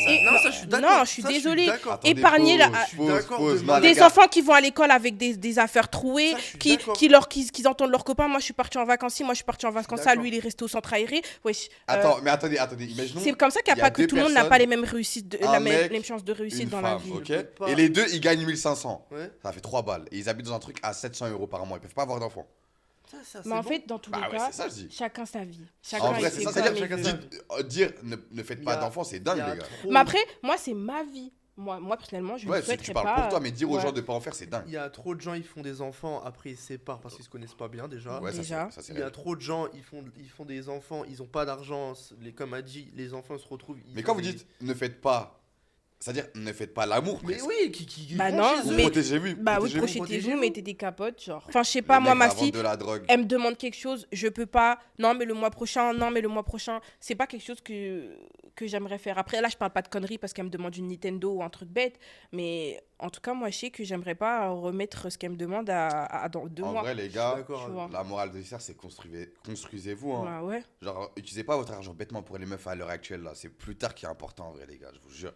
Et- non, ça, je suis d'accord. Non, je suis Ça, désolée. d'accord. Attendez, Épargner la- pause, suis pause, d'accord pause. de- Non, les Des gars, enfants qui vont à l'école avec des affaires trouées, Ça, je suis d'accord. qu'ils entendent leurs copains. Moi, je suis partie en vacances, moi, je suis partie en vacances, ça, d'accord. lui, il est resté au centre aéré. Wesh, Attends, mais attendez, imaginons. c'est comme ça qu'il n'y il y a a pas que deux tout le monde n'a pas personnes, les mêmes réussites, un la mec, même chance de réussite une dans la femme, vie. ok. Je peux pas. Et les deux, ils gagnent 1500. Ouais. Ça fait 3 balles. Et ils habitent dans un truc à 700 euros par mois. Ils peuvent pas avoir d'enfants. Ça, Mais en fait, dans tous Bah les ouais, cas, c'est ça, je dis. chacun sa vie. En Chacun vrai, il c'est fait ça. comme C'est-à-dire, il veut. dire ne faites pas d'enfants, c'est dingue, les gars. Mais après, moi, c'est ma vie. Moi personnellement, je ne Ouais, tu souhaiterais parles pas. pour toi, mais dire aux ouais. gens de pas en faire, c'est dingue. Il y a trop de gens, ils font des enfants, après ils se séparent parce qu'ils se connaissent pas bien déjà. Ouais, Déjà. ça, c'est Il y a réel. trop de gens, ils font des enfants, ils ont pas d'argent. Comme a dit, les enfants se retrouvent. Mais quand vous dites ne faites pas, C'est-à-dire, ne faites pas l'amour. Mais presque. oui, qui Bah vont non, chez eux. mais- Protégez-vous. Bah oui, protégez-vous. protégez-vous, mettez des capotes, genre. Enfin, je sais Le pas, moi, mec ma va fille, vendre de la drogue. elle me demande quelque chose, je peux pas. Non, mais le mois prochain, non, mais le mois prochain. C'est pas quelque chose que j'aimerais faire. Après, là, je parle pas de conneries parce qu'elle me demande une Nintendo ou un truc bête. Mais en tout cas, moi, je sais que j'aimerais pas remettre ce qu'elle me demande dans 2 En mois. vrai, les Je suis gars, d'accord. Tu vois. la morale de l'histoire, c'est construisez-vous. Hein. Bah ouais. Genre, utilisez pas votre argent bêtement pour les meufs à l'heure actuelle. Là, c'est plus tard qui est important, en vrai, les gars. Je vous jure.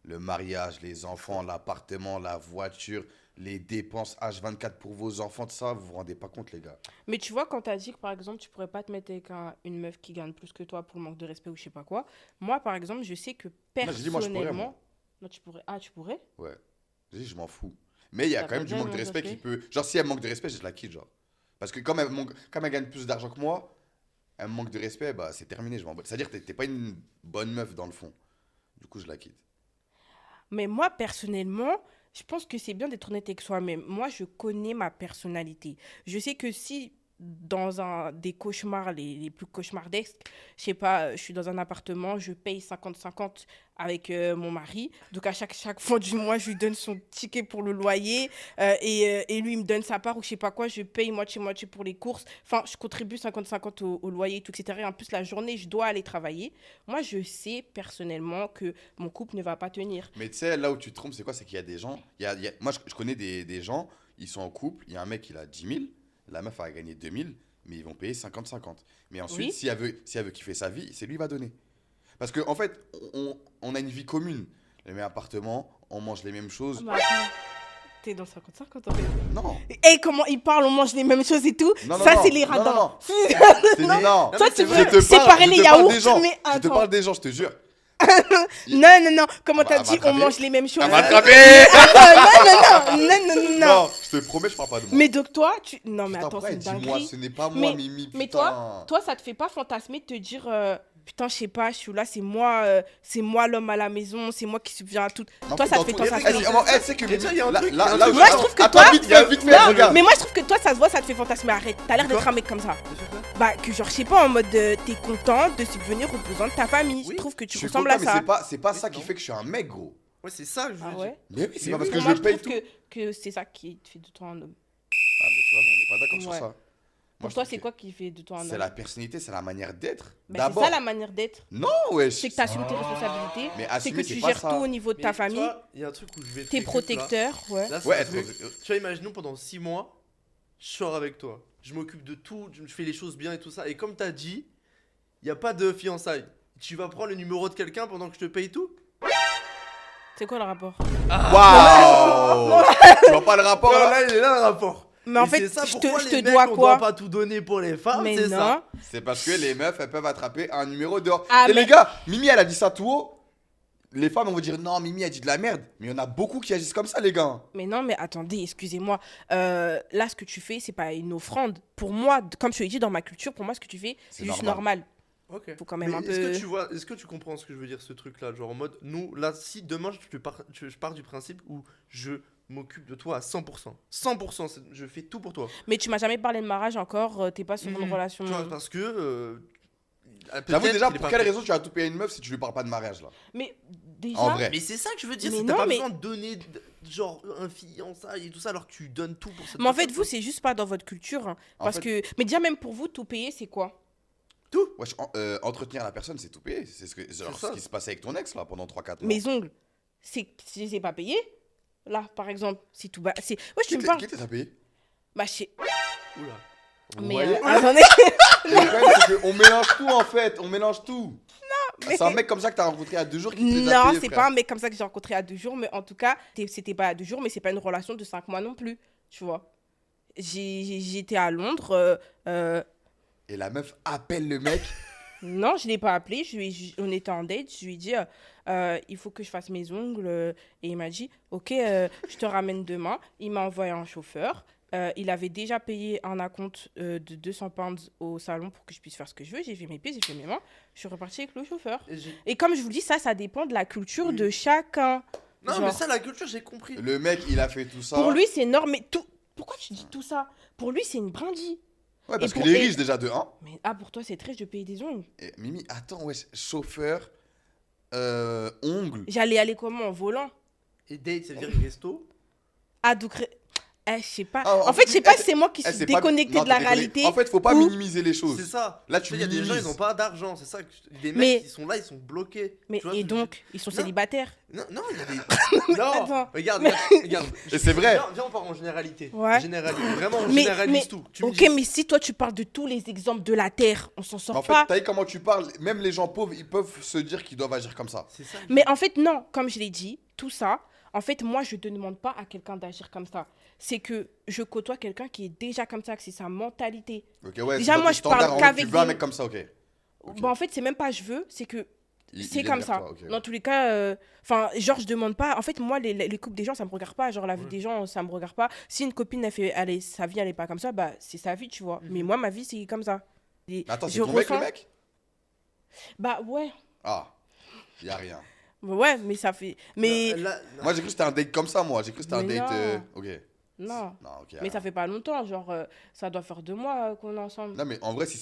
Le mariage, les enfants, l'appartement, la voiture, les dépenses H24 pour vos enfants, tout ça, vous vous rendez pas compte, les gars. Mais tu vois, quand t'as dit que par exemple, tu pourrais pas te mettre avec une meuf qui gagne plus que toi pour le manque de respect ou je sais pas quoi, moi par exemple, je sais que Non, j'ai dit, moi, je pourrais, personnellement. moi. Non, tu pourrais. Ah, tu pourrais? Ouais. J'ai dit, je m'en fous. Mais il y a T'as quand même pas du dit manque de manque de respect qui respect peut. Genre, si elle manque de respect, je la quitte, genre. Parce que comme elle gagne plus d'argent que moi, elle me manque de respect, bah c'est terminé, je m'en bats. C'est-à-dire que t'es pas une bonne meuf dans le fond. Du coup, je la quitte. Mais moi, personnellement, je pense que c'est bien d'être honnête avec soi-même. Moi, je connais ma personnalité. Je sais que si dans des cauchemars les plus cauchemardesques, je sais pas, je suis dans un appartement, je paye 50-50 avec mon mari. Donc, à chaque fin du mois, je lui donne son ticket pour le loyer et lui, il me donne sa part ou je sais pas quoi. Je paye moitié-moitié pour les courses. Enfin, je contribue 50-50 au loyer et tout, etc. Et en plus, la journée, je dois aller travailler. Moi, je sais personnellement que mon couple ne va pas tenir. Mais tu sais, là où tu te trompes, c'est quoi? C'est qu'il y a des gens. Moi, je connais des gens, ils sont en couple, il y a un mec, il a 10 000, la meuf a gagné 2 000, mais ils vont payer 50-50. Mais ensuite, Oui. si elle veut kiffer sa vie, c'est lui qui va donner. Parce qu'en fait, on a une vie commune. Le même appartement, on mange les mêmes choses. Bah, attends, t'es dans 50-50 en fait. Non, Et comment ils parlent, on mange les mêmes choses et tout. Non, non, ça, non. c'est les Non, non, radins. non. Si. je te dis non. Non, Toi, mais tu c'est veux vrai. Je te séparer parle- les je te parle yaourts, des gens. mais Je te attends. parle des gens, je te jure. Non. Comment Elle t'as va dit, on attraper. mange les mêmes choses. Elle m'a attrapé. Non. Non, je te promets, je parle pas de moi. Mais donc toi, tu... Non, mais Putain, attends, pourquoi c'est elle une dit moi, dinguerie. ce n'est pas moi, Mais- Mimi. Mais putain. toi, ça te fait pas fantasmer de te dire... Putain, je sais pas, je suis là, c'est moi l'homme à la maison, c'est moi qui subviens à tout. En Toi, fait, ça te dans fait tout- fantasmer. tu sais que Et tiens, il y a un truc, il y a un là truc. où Moi, je trouve que Attends, toi- vite, il y a vite fait, Non, regarde. mais moi, je trouve que toi, ça se voit, ça te fait fantasmer. Arrête, t'as l'air d'être Quoi un mec comme ça. Bah, que genre, je sais pas, en mode, t'es content de subvenir aux besoins de ta famille. Oui, Je trouve que Je tu suis ressembles content, à mais ça. c'est pas ça Oui, qui non. fait que je suis un mec, gros. Ouais, c'est ça que je veux Ah dire. ouais? Mais oui, c'est Mais pas parce oui, que Moi, je paye trouve tout. que c'est ça qui te fait de toi un homme. Ah, mais tu vois, mais on n'est pas d'accord sur Ouais. ça. Pour je toi, trouve c'est que quoi qui fait de toi un C'est homme? la personnalité, c'est la manière d'être. Bah, c'est D'abord. ça la manière d'être. Non, wesh. C'est que t'assumes tes responsabilités. Mais C'est assumer, que tu c'est pas gères ça. tout au niveau de ta Mais famille. tu vois, il y a un truc où je vais être T'es très cul, protecteur, ouais. Là, c'est Ouais, un être truc- protecteur. Tu vois, imaginons pendant 6 mois, je sors avec toi. Je m'occupe de tout, je fais les choses bien et tout ça. Et comme t'as dit, il n'y a pas de fiançailles. Tu vas prendre le numéro de quelqu'un pendant que je te paye tout? C'est quoi le rapport? Waouh. Tu vois pas le rapport Oh là là, il est là le rapport. Mais en Et fait, c'est ça je pourquoi te les mecs, dois on quoi? doit pas tout donner pour les femmes, Mais c'est non. ça. C'est parce que les meufs, elles peuvent attraper un numéro dehors. Ah, Et mais- les gars, Mimi, elle a dit ça tout haut. Les femmes, on va dire non, Mimi, elle dit de la merde. Mais il y en a beaucoup qui agissent comme ça, les gars. Mais non, mais attendez, excusez-moi. Là, ce que tu fais, c'est pas une offrande. Pour moi, comme je te l'ai dit, dans ma culture, pour moi, ce que tu fais, c'est juste normal. Ok. Faut quand même Mais un est-ce peu- que tu vois, est-ce que tu comprends ce que je veux dire, ce truc-là, genre en mode, nous, là, si demain je pars du principe où je m'occupe de toi à 100%, 100%, je fais tout pour toi. Mais tu m'as jamais parlé de mariage encore, t'es pas sur une relation. Tu vois, parce que J'avoue peut-être déjà, qu'il est pour pas quelle prêt. raison tu vas tout payer à une meuf si tu lui parles pas de mariage là? Mais déjà, En vrai. Mais c'est ça que je veux dire, Mais c'est que t'as non, pas mais- besoin de donner genre un fiançailles et tout ça alors que tu donnes tout pour cette mais en fait, personne, vous, c'est juste pas dans votre culture. Hein, En parce fait- que, mais déjà, même pour vous, tout payer, c'est quoi? tout. Wesh, entretenir la personne, c'est tout payer. C'est genre ça. ce qui se passait avec ton ex là pendant 3-4 mois. Mes ongles, je les ai pas payés. Là, par exemple, c'est tout bas. Ouais, tu me parles. Qui t'a payé? Bah, je sais. Oula. Vous Mais voyez attendez. Le problème, c'est qu'on mélange tout en fait. On mélange tout. mais- C'est un mec comme ça que t'as rencontré à 2 jours qui te les a Non, payés, c'est frère. pas un mec comme ça que j'ai rencontré à 2 jours, mais en tout cas, c'était pas à 2 jours, mais c'est pas une relation de 5 mois non plus, tu vois. J'étais à Londres, Et la meuf appelle le mec. non, je l'ai pas appelé, on était en date, je lui ai dit, il faut que je fasse mes ongles, et il m'a dit, ok, je te ramène demain. Il m'a envoyé un chauffeur. Il avait déjà payé un acompte de 200 pounds au salon pour que je puisse faire ce que je veux. J'ai fait mes pieds, j'ai fait mes mains. Je suis repartie avec le chauffeur. Et comme je vous dis, ça dépend de la culture de chacun. Non, Genre, mais ça, la culture, j'ai compris. Le mec, il a fait tout ça. pour lui, c'est énorme. Mais tout... Pourquoi tu dis tout ça? Pour lui, c'est une brindille. Ouais, parce et pour- qu'il est et- riche déjà de 1. Mais pour toi, c'est très riche de payer des ongles. Et Mimi, attends, wesh, chauffeur, ongles. J'allais aller comment, en volant? Et date, ça veut dire resto. Ah, donc... je sais pas. Ah, en fait, je sais pas eh, si c'est moi qui Eh, suis c'est pas- déconnectée non, de la t'es déconnecté. réalité. En fait, faut pas ou- minimiser les choses. C'est ça. Là, tu Il y a des gens, minimises. ils ont pas d'argent. C'est ça. Les mecs, Mais- ils sont là, ils sont bloqués. Mais, Tu vois et ce que je veux donc, ils sont Non. célibataires. dire Non, il y a des. Non, Attends. regarde. Et c'est vrai. Viens, on part en généralité. Ouais. Vraiment, on Mais- généralise mais- tout. Tu me Ok, dis- mais si toi, tu parles de tous les exemples de la Terre, on s'en Mais sort en fait, pas. t'as vu comment tu parles. Même les gens pauvres, ils peuvent se dire qu'ils doivent agir comme ça. C'est ça. Mais en fait, non, comme je l'ai dit, tout ça, en fait, moi, je ne demande pas à quelqu'un d'agir comme ça. C'est que je côtoie quelqu'un qui est déjà comme ça, que c'est sa mentalité. Ok, ouais. Déjà, c'est dans moi, tes je parle standards, en qu'avec Tu veux un des- mec comme ça, ok. Ok. Bon, en fait, c'est même pas je veux, c'est que Il c'est est comme vers ça. toi, ok. Dans tous les cas, enfin, genre, je demande pas. En fait, moi, les couples des gens, ça me regarde pas. Genre, la vie Ouais. des gens, ça me regarde pas. Si une copine, elle fait, allez, sa vie, elle est pas comme ça, bah, c'est sa vie, tu vois. Mais moi, ma vie, c'est comme ça. Et Mais attends, c'est je ton mec, le ressens- mec Bah, ouais. Ah, y a rien. Ouais, mais ça fait. Mais. Là, Moi, j'ai cru que c'était un date comme ça, moi. J'ai cru que c'était un Mais date. non. Ok. Non. Non, ok. Mais ça fait pas longtemps, genre, ça doit faire 2 mois qu'on est ensemble. Non, mais en vrai, si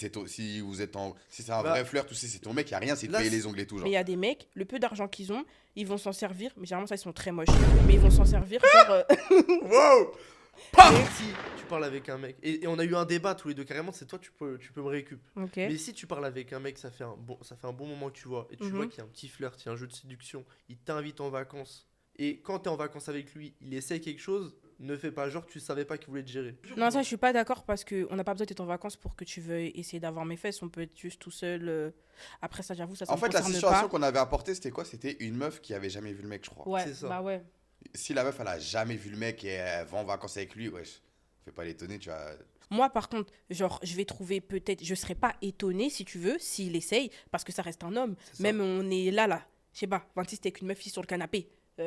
vous êtes en. Si c'est un Bah. vrai flirt ou si c'est ton mec, y a rien, c'est de Là, payer c'est- les ongles et tout, genre. Mais il y a des mecs, le peu d'argent qu'ils ont, ils vont s'en servir. Mais généralement, ça, ils sont très moches. Mais ils vont s'en servir, genre. Wow. Si tu parles avec un mec, et on a eu un débat tous les deux carrément, c'est toi, tu peux me récup. Ok. Mais si tu parles avec un mec, ça fait un bon moment que tu vois, et tu Mhm. vois qu'il y a un petit flirt, il y a un jeu de séduction, il t'invite en vacances, et quand t'es en vacances avec lui, il essaie quelque chose, ne fais pas genre que tu savais pas qu'il voulait te gérer. Non, ça, je suis pas d'accord parce qu'on n'a pas besoin d'être en vacances pour que tu veuilles essayer d'avoir mes fesses. On peut être juste tout seul. Après, ça, j'avoue, ça En me fait, la concerne situation pas. qu'on avait apportée, c'était quoi? C'était une meuf qui avait jamais vu le mec, je crois. Ouais, C'est ça. bah ouais. Si la meuf, elle a jamais vu le mec et elle va en vacances avec lui, wesh. Fais pas l'étonner, tu vois. Moi, par contre, genre, je vais trouver peut-être. Je serais pas étonnée, si tu veux, s'il essaye, parce que ça reste un homme. C'est ça. Même on est là. Je sais pas, 26, t'es avec une meuf ici sur le canapé. Oh,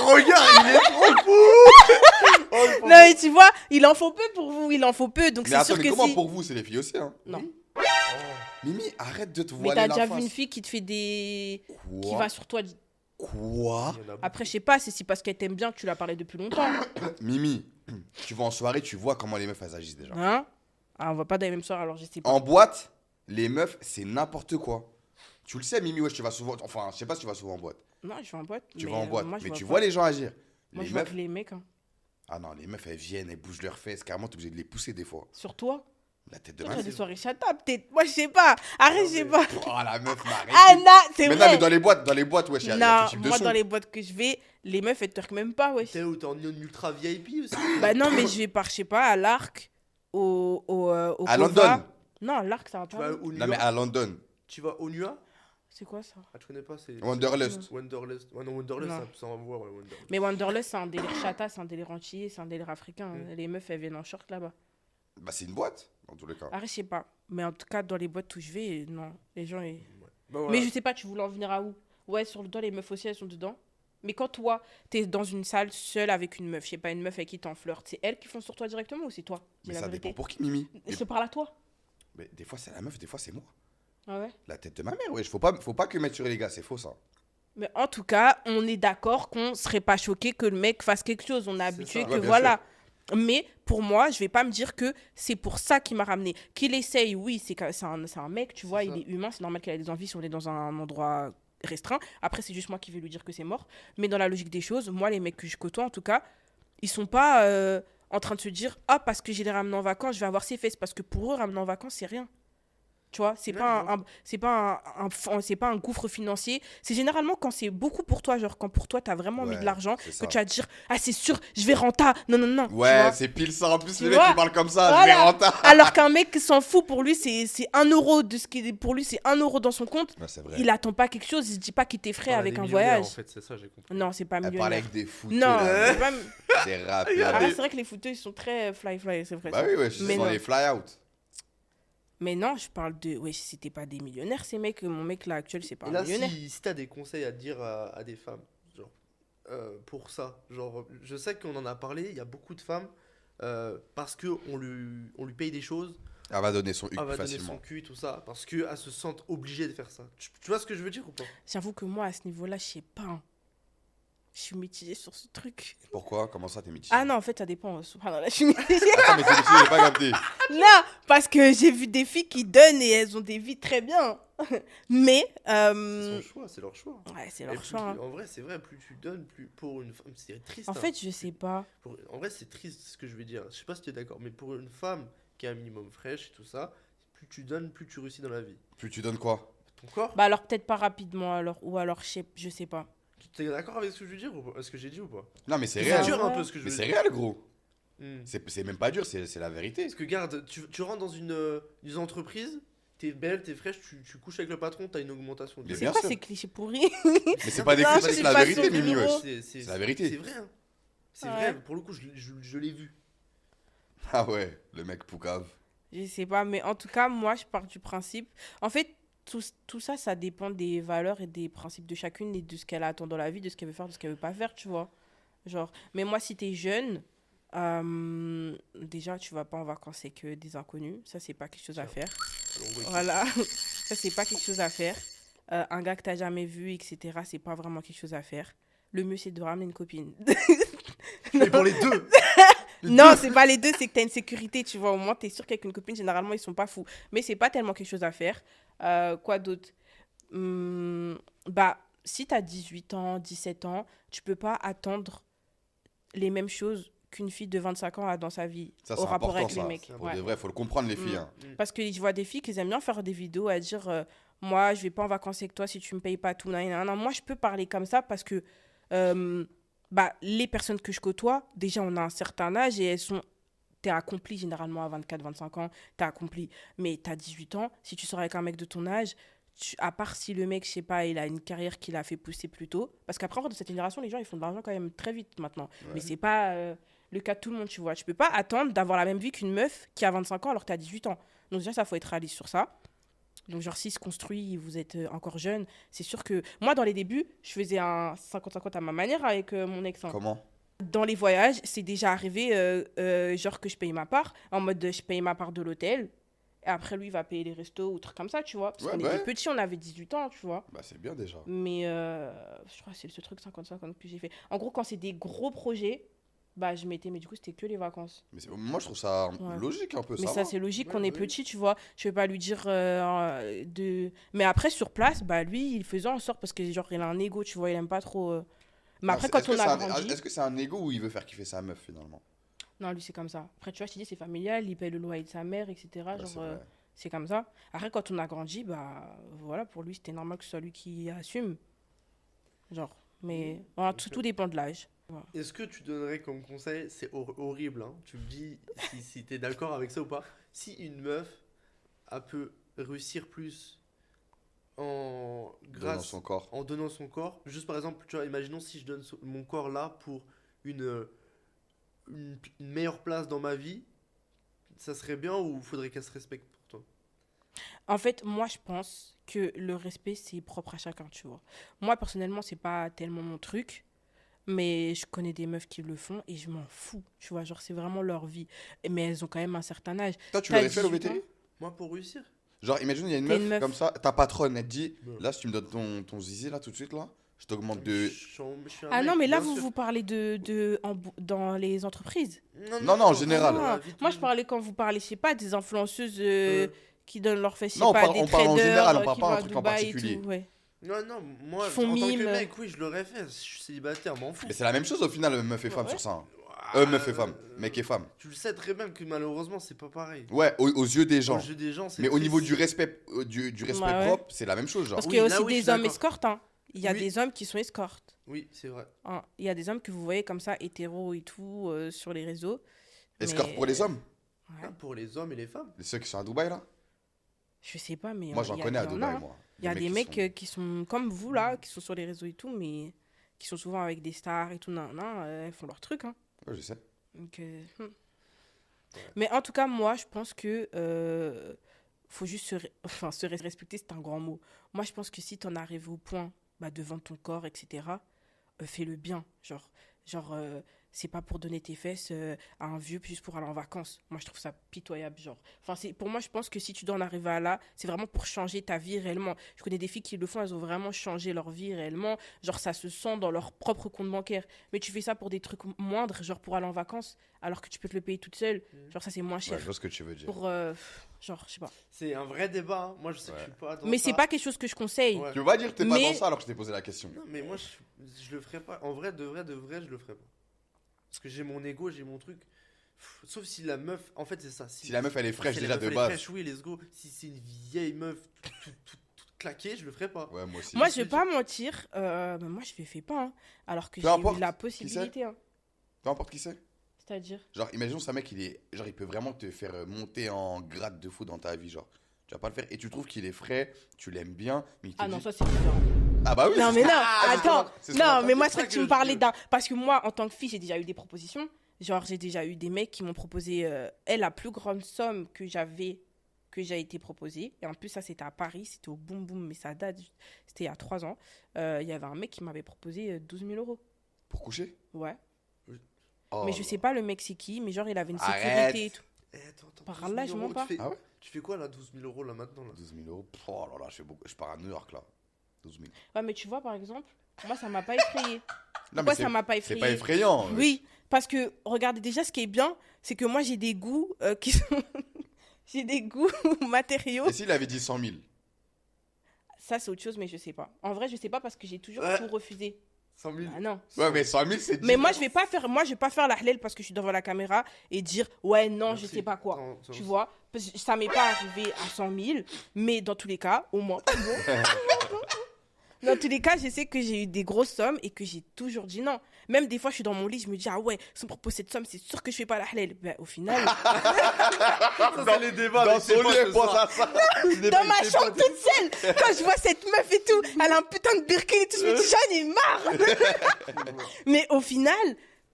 regarde, il est trop fou. Oh, le pauvre. Non, mais tu vois, il en faut peu pour vous, il en faut peu. Donc Mais c'est attends, sûr mais que comment si. pour vous? C'est les filles aussi, hein. Non. Mimi, arrête de te Mais voiler t'as la déjà face. vu une fille qui te fait des. Qui Quoi? va sur toi. Quoi? Il y en a beaucoup. Après, je sais pas, c'est si parce qu'elle t'aime bien que tu l'as parlé depuis longtemps. Mimi, tu vas en soirée, tu vois comment les meufs, elles agissent déjà. Hein? Ah, on va pas dans les mêmes soirs, alors je sais pas. En boîte, les meufs, c'est n'importe quoi. Tu le sais, Mimi, wesh, tu vas souvent. Enfin, je sais pas si tu vas souvent en boîte. Non, je vais en boîte. Tu mais, vas en boîte, moi, je mais tu pas. vois les gens agir. Moi, Les je vois meufs. que les mecs, hein. Ah non, les meufs, elles viennent, elles bougent leurs fesses. Carrément, t'es obligé de les pousser des fois. Sur toi. La tête de Toi, ma t'as des fille. soirées chata, peut-être. Moi, je sais pas. Arrête, Non, je sais mais- pas. Oh, la meuf m'arrête. Ah, non, c'est Mais vrai. non, mais dans les boîtes, wesh, il y a Non, tout type de moi, son. dans les boîtes que je vais, les meufs, elles twerk même pas, wesh. T'es où? T'es en ultra VIP aussi? Bah non, mais je vais par, je sais pas, à l'Arc, au À Cova. London. Non, l'Arc, ça va Tu vas pas. au Non, mais Nua? à London. Tu vas au Nua? C'est quoi ça? Ah, tu connais pas? C'est Wanderlust. Wonderlust. Ouais, non, Wonderlust, Non. ça envoie, ouais, Wonderlust. Mais Wanderlust, c'est un délire chata, c'est un délire antillais, c'est un délire africain. Mm. Les meufs, elles viennent en short là-bas. Bah, c'est une boîte, dans tous les cas. Arrête, je sais pas. Mais en tout cas, dans les boîtes où je vais, non. Les gens, ils... Bah, voilà. Mais je sais pas, tu voulais en venir à où? Ouais, sur le doigt, les meufs aussi, elles sont dedans. Mais quand toi, t'es dans une salle seule avec une meuf, je sais pas, une meuf avec qui t'en flirtes, c'est elles qui font sur toi directement ou c'est toi? Dis Mais la ça vérité. dépend pour qui, Mimi? Je te parle à toi. Mais des fois, c'est la meuf, des fois, c'est moi. Ah ouais? La tête de ma mère, wesh. Faut pas que mettre sur les gars, c'est faux, ça. Mais en tout cas, on est d'accord qu'on serait pas choqué que le mec fasse quelque chose. On est habitué ça. que Ouais, bien voilà. Mais pour moi, je vais pas me dire que c'est pour ça qu'il m'a ramené. Qu'il essaye, oui, c'est un mec, tu vois, C'est il ça. est humain, c'est normal qu'il ait des envies si on est dans un endroit restreint. Après, c'est juste moi qui vais lui dire que c'est mort. Mais dans la logique des choses, moi, les mecs que je côtoie, en tout cas, ils sont pas en train de se dire « Ah, parce que j'ai les ramenés en vacances, je vais avoir ses fesses. » Parce que pour eux, ramener en vacances, c'est rien. Tu vois, c'est Ouais, pas je vois. c'est pas un gouffre financier. C'est généralement quand c'est beaucoup pour toi, genre quand pour toi t'as vraiment mis Ouais, de l'argent, c'est que ça. tu vas te dire ah c'est sûr, je vais renta. Non non non. tu Ouais, vois. c'est pile ça. En plus, Tu les mecs, vois ils parlent comme ça. Voilà. Je vais rentrer. Alors qu'un mec s'en fout, pour lui c'est 1 euro de ce qui est pour lui c'est 1 euro dans son compte. Ouais, c'est vrai. Il attend pas quelque chose, il se dit pas qu'il t'effraie Voilà, avec des un millionnaires, voyage. En fait, c'est ça, j'ai compris. Non, c'est pas Elle parle millionnaire. avec des fouteux. Non, là, c'est pas... des Ah, rappeurs. c'est vrai que les fouteux ils sont très fly, c'est vrai. Bah ça. oui, wesh, Mais ce sont non. les fly-out. Mais non, je parle de ouais, c'était pas des millionnaires ces mecs, mon mec là actuel c'est pas Et un là, millionnaire. si t'as des conseils à dire à des femmes, genre, pour ça, genre, je sais qu'on en a parlé, il y a beaucoup de femmes, parce qu'on lui paye des choses, Elle va donner son huc elle va plus donner son facilement. cul, tout ça, parce qu'elles se sentent obligées de faire ça. Tu vois ce que je veux dire ou pas? J'avoue que moi, à ce niveau-là, je sais pas. Hein. Je suis mitigée sur ce truc. Pourquoi? Comment ça, t'es mitigé? Ah non, en fait, ça dépend. Subhanallah, je suis mitigée. Attends, mais t'es mitigé, j'ai pas capté. Non, parce que j'ai vu des filles qui donnent et elles ont des vies très bien. Mais, C'est son choix, c'est leur choix. ouais, c'est Et leur plus choix. Hein. En vrai, c'est vrai, plus tu donnes, plus pour une femme, c'est triste. En hein. fait, je sais pas. En vrai, c'est triste ce que je vais dire. Je sais pas si tu es d'accord, mais pour une femme qui a un minimum fraîche et tout ça, plus tu donnes, plus tu réussis dans la vie. Plus tu donnes quoi? Ton corps, Bah alors peut-être pas rapidement, alors, ou alors je sais pas. tu es d'accord avec ce que je veux dire ou pas, ce que j'ai dit ou pas? Non, mais c'est C'est réel. dur un Ouais. peu ce que je Mais veux c'est dire. réel, gros. Hmm. C'est même pas dur, c'est la vérité. Parce que garde, tu rentres dans une entreprise, t'es belle, t'es fraîche, tu couches avec le patron, t'as une augmentation. Mais C'est bien quoi sûr. ces clichés pourris? Mais c'est pas des Non, clichés, je c'est suis la pas vérité, sur Mimi, numéro. wesh. C'est la vérité. C'est vrai. Hein. C'est Ouais. vrai, pour le coup, je l'ai vu. Ah ouais, le mec poucave. Je sais pas, mais en tout cas, moi, je pars du principe. En fait, tout ça, ça dépend des valeurs et des principes de chacune et de ce qu'elle attend dans la vie, de ce qu'elle veut faire, de ce qu'elle veut pas faire, tu vois. Genre, mais moi, si t'es jeune, déjà, tu vas pas en vacances avec des inconnus. Ça, c'est pas quelque chose à faire. Voilà, ça, c'est pas quelque chose à faire. Un gars que t'as jamais vu, etc., c'est pas vraiment quelque chose à faire. Le mieux, c'est de ramener une copine. Mais pour les deux. Non, c'est pas les deux, c'est que t'as une sécurité, tu vois. Au moins, t'es sûr qu'avec une copine, généralement, ils sont pas fous. Mais c'est pas tellement quelque chose à faire. Quoi d'autre? Bah, si t'as 18 ans, 17 ans, tu peux pas attendre les mêmes choses qu'une fille de 25 ans a dans sa vie Ça, au c'est rapport important, avec les ça. mecs. Pour Ouais. de vrai, faut le comprendre, les filles. Hein. Parce que je vois des filles qui aiment bien faire des vidéos à dire moi, je vais pas en vacances avec toi si tu me payes pas tout. Nan, nan, nan. Moi, je peux parler comme ça parce que bah, les personnes que je côtoie, déjà, on a un certain âge et elles sont. T'es accompli généralement à 24, 25 ans, t'es accompli. Mais t'as 18 ans, si tu sors avec un mec de ton âge, à part si le mec, je sais pas, il a une carrière qu'il a fait pousser plus tôt. Parce qu'après, dans cette génération, les gens, ils font de l'argent quand même très vite maintenant. Ouais. Mais c'est pas le cas de tout le monde, tu vois. Tu peux pas attendre d'avoir la même vie qu'une meuf qui a 25 ans alors que t'as 18 ans. Donc déjà, ça faut être réaliste sur ça. Donc genre, s'il se construit, vous êtes encore jeune, c'est sûr que... Moi, dans les débuts, je faisais un 50-50 à ma manière avec mon ex. Hein. Comment? Dans les voyages, c'est déjà arrivé, genre que je paye ma part, en mode je paye ma part de l'hôtel, et après lui il va payer les restos ou trucs comme ça, tu vois. Parce Ouais, qu'on bah était petits, on avait 18 ans, tu vois. Bah, c'est bien déjà. Mais je crois que c'est ce truc 50-50 que j'ai fait. En gros, quand c'est des gros projets, bah je mettais, mais du coup c'était que les vacances. Mais moi, je trouve ça Ouais. logique un peu. Mais Ça ça, va. c'est logique, Ouais, qu'on est bah oui. petit, tu vois. Je vais pas lui dire de... Mais après, sur place, bah lui, il faisait en sorte, parce que genre, il a un ego, tu vois, il aime pas trop... Mais Ah, après, est-ce quand que on c'est a un- grandi... Est-ce que c'est un ego ou il veut faire kiffer sa meuf finalement? Non, lui, c'est comme ça. Après, tu vois, je te dis, c'est familial, il paye le loyer de sa mère, etc. Ouais, Genre, c'est vrai. c'est comme ça. Après, quand on a grandi, bah, voilà, pour lui, c'était normal que ce soit lui qui assume. Genre, mais voilà, tout dépend de l'âge. Voilà. Est-ce que tu donnerais comme conseil, c'est horrible, hein, tu me dis si t'es d'accord avec ça ou pas, si une meuf elle peut réussir plus Dans grâce son corps. en donnant son corps, juste par exemple, tu vois, imaginons si je donne mon corps là pour une meilleure place dans ma vie, ça serait bien ou faudrait qu'elle se respecte pour toi? En fait, moi, je pense que le respect, c'est propre à chacun, tu vois. Moi, personnellement, c'est pas tellement mon truc, mais je connais des meufs qui le font et je m'en fous, tu vois. Genre, c'est vraiment leur vie. Mais elles ont quand même un certain âge. Toi, tu T'as l'aurais fait le 18 ans? VTI? Moi pour réussir? Genre, imagine, il y a une T'es meuf, une meuf. comme ça, ta patronne, elle te dit Ouais. là, si tu me donnes ton zizi là tout de suite, là, je t'augmente Je de. suis un Ah mec, non, mais là, bien sûr. vous parlez dans les entreprises. Non, en général. Ah, la vie de moi, tout je le parlais quand vous parlez, je sais pas, des influenceuses qui donnent leur fesses, je Non, sais pas, des on parle en traders général, on parle qui pas vont un à truc en Dubaï et particulier. tout, ouais. Non, moi, Qui font en tant mime. que mec, oui, je l'aurais fait. Je suis célibataire, m'en fous. Mais c'est la même chose au final, meuf et femme Ouais. sur ça. Hein. Ah, Meuf et femme, mec et femme. Tu le sais très bien que malheureusement, c'est pas pareil. Ouais, aux yeux des gens. Au jeu des gens, c'est Mais au triste. niveau du respect, du respect Ouais, ouais. propre, c'est la même chose, genre. Parce Oui, qu'il y a là, aussi oui, je des suis hommes d'accord. escortes, hein. Il y a Oui. des hommes qui sont escortes. Oui, c'est vrai. Hein. Il y a des hommes que vous voyez comme ça, hétéros et tout, sur les réseaux. Escorte mais- pour les hommes. Ouais. Ah, pour les hommes et les femmes. Ceux qui sont à Dubaï, là. Je sais pas, mais Moi, j'en il y connais à il y en a, Dubaï, hein. moi. Il y a des qui mecs sont- qui sont comme vous, là, qui sont sur les réseaux et tout, mais qui sont souvent avec des stars et tout, elles font leur truc, hein. Ouais, je sais. Donc, mais en tout cas, moi, je pense que faut juste se respecter, c'est un grand mot. Moi, je pense que si tu en arrives au point bah, de vendre ton corps, etc., fais-le bien. Genre c'est pas pour donner tes fesses à un vieux juste pour aller en vacances. Moi, je trouve ça pitoyable, genre. Enfin, pour moi, je pense que si tu dois en arriver à là, c'est vraiment pour changer ta vie réellement. Je connais des filles qui le font, elles ont vraiment changé leur vie réellement. Genre, ça se sent dans leur propre compte bancaire. Mais tu fais ça pour des trucs moindres, genre pour aller en vacances, alors que tu peux te le payer toute seule. Genre, ça, c'est moins Ouais, cher. je vois ce que tu veux dire. Pour, genre, je sais pas. C'est un vrai débat. Hein. Moi, je sais que Ouais. je suis pas dans Mais ça. c'est pas quelque chose que je conseille. Ouais. Tu veux pas dire que t'es pas Mais- dans ça alors que je t'ai posé la question. Non, mais moi, je le ferais pas. En vrai, de vrai, je le ferais pas. Parce que j'ai mon ego, j'ai mon truc. Sauf si la meuf. En fait, c'est ça. Si la meuf elle est fraîche si la déjà meuf, de elle est base. fraîche, oui, let's go. Si c'est une vieille meuf toute claquée, je le ferais pas. Ouais, moi aussi. Moi, je vais pas mentir, moi, je le fais pas, hein, alors que Peu j'ai importe eu la qui possibilité. Hein. Peu importe qui c'est. C'est-à-dire Genre, imaginons ce mec, il peut vraiment te faire monter en grade de fou dans ta vie, genre. Tu vas pas le faire et tu trouves qu'il est frais, tu l'aimes bien, mais il te Ah dit... non, ça c'est différent. Ah bah oui. Non, c'est mais ce non, que- attends. c'est ce qu'on Non, entend. mais moi, c'est c'est ça que tu que me je parlais veux. d'un. Parce que moi, en tant que fille, j'ai déjà eu des propositions. Genre, j'ai déjà eu des mecs qui m'ont proposé. La plus grande somme que j'ai été proposée. Et en plus, ça, c'était à Paris. C'était au Boum Boum, mais ça date. C'était il y a 3 ans. Il y avait un mec qui m'avait proposé 12 000 euros. Pour coucher. Ouais. Oh Mais je là. sais pas le mec c'est qui, mais genre, il avait une Arrête. sécurité et tout. Eh, attends, Par 12 000 là, je mens euros, pas. Tu fais, Ah ouais tu fais quoi là, 12 000 euros là maintenant là 12 000 euros. Oh là là, je pars à New York là. 12 000. Ouais, mais tu vois, par exemple, moi, ça m'a pas effrayé. Non, Pourquoi c'est- ça m'a pas C'est effrayé pas effrayant. Oui, parce que, regardez, déjà, ce qui est bien, c'est que moi, j'ai des goûts qui sont... j'ai des goûts matériaux. Et s'il avait dit 100 000 Ça, c'est autre chose, mais je sais pas. En vrai, je sais pas parce que j'ai toujours Ouais. tout refusé. 100 000. Ah non. Ouais, mais 100 000 c'est Mais moi, je vais pas faire la halal parce que je suis devant la caméra et dire, ouais, non, Merci. je sais pas quoi. Attends, Tu vois, parce que ça m'est pas arrivé à 100 000, mais dans tous les cas, au moins. Dans tous les cas, je sais que j'ai eu des grosses sommes et que j'ai toujours dit non. Même des fois, je suis dans mon lit, je me dis, ah ouais, si on me propose cette somme, c'est sûr que je fais pas la halal. Ben, au final, Ça, c'est les débats. Dans mais c'est son pas lit, que elle pense ça. à ça. dans ma chambre toute seule, quand je vois cette meuf et tout, elle a un putain de birkin et tout, je me dis, j'en ai marre. Mais au final,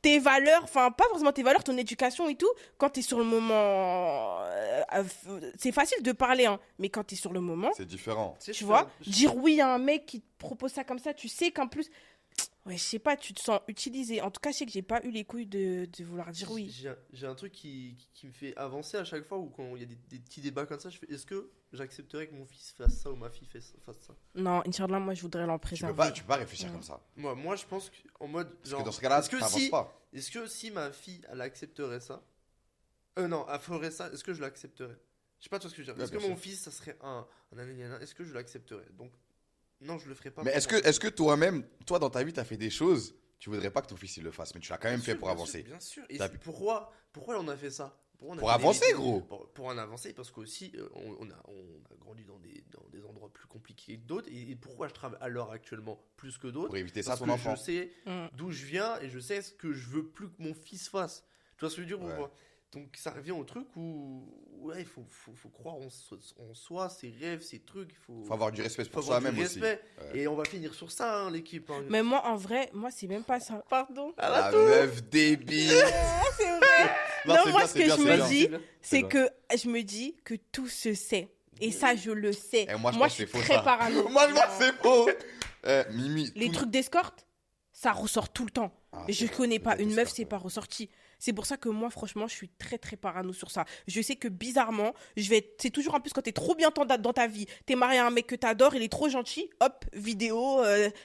tes valeurs, enfin, pas forcément tes valeurs, ton éducation et tout, quand t'es sur le moment, c'est facile de parler, hein, mais quand t'es sur le moment, C'est différent. tu vois, dire oui à un mec qui te propose ça comme ça, tu sais qu'en plus, ouais, je sais pas, tu te sens utilisé. En tout cas, je sais que j'ai pas eu les couilles de vouloir dire oui. J'ai un truc qui me fait avancer à chaque fois où quand il y a des petits débats comme ça, je fais est-ce que j'accepterais que mon fils fasse ça ou ma fille fasse ça. Non, Inch'Allah, moi, je voudrais l'en préserver. Tu peux pas réfléchir Ouais. comme ça. Moi je pense qu'en mode Parce genre, que dans ce cas-là, est-ce que t'avances si pas. est-ce que si ma fille elle accepterait ça non, elle ferait ça, est-ce que je l'accepterais? Je sais pas toi ce que je veux dire. Ouais, Est-ce que bien mon sûr. fils ça serait un est-ce que je l'accepterais? Donc non, je le ferais pas. Mais pour est-ce que toi-même, toi dans ta vie, t'as fait des choses, tu voudrais pas que ton fils il le fasse, mais tu l'as quand même Bien fait sûr, pour bien avancer. sûr, bien sûr. Et T'as- pourquoi on a fait ça? Pourquoi on a Pour fait des avancer, vidéos gros. Pour en avancer, parce qu'aussi, on a grandi dans des endroits plus compliqués que d'autres. Et pourquoi je travaille à l'heure actuellement plus que d'autres? Pour éviter ça à Parce ton que enfant. je sais Mm. d'où je viens et je sais ce que je veux plus que mon fils fasse. Tu vois ce que je veux dire ou Ouais. pas? Donc ça revient au truc où ouais, il faut croire en soi, ses rêves, ses trucs. Faut avoir du respect faut pour avoir du soi-même aussi. respect. Ouais. Et on va finir sur ça, hein, l'équipe. Hein. Mais moi, en vrai, moi, c'est même pas ça. Pardon. La meuf débile. C'est vrai. Non, moi, ce que je me bien. dis, C'est c'est que je me dis que tout se sait. Et ça, je le sais. Et moi, je moi, pense je que suis c'est faux, très ça. parano. Moi, je vois que c'est faux. Mimi. Les tout- trucs d'escorte, ça ressort tout le temps. Ah, Et je c'est connais vrai, pas les une meuf, escortes, c'est ouais. pas ressorti. C'est pour ça que moi, franchement, je suis très très parano sur ça. Je sais que bizarrement, je vais être... c'est toujours en plus quand t'es trop bien dans ta vie, t'es marié à un mec que t'adores, il est trop gentil, hop, vidéo,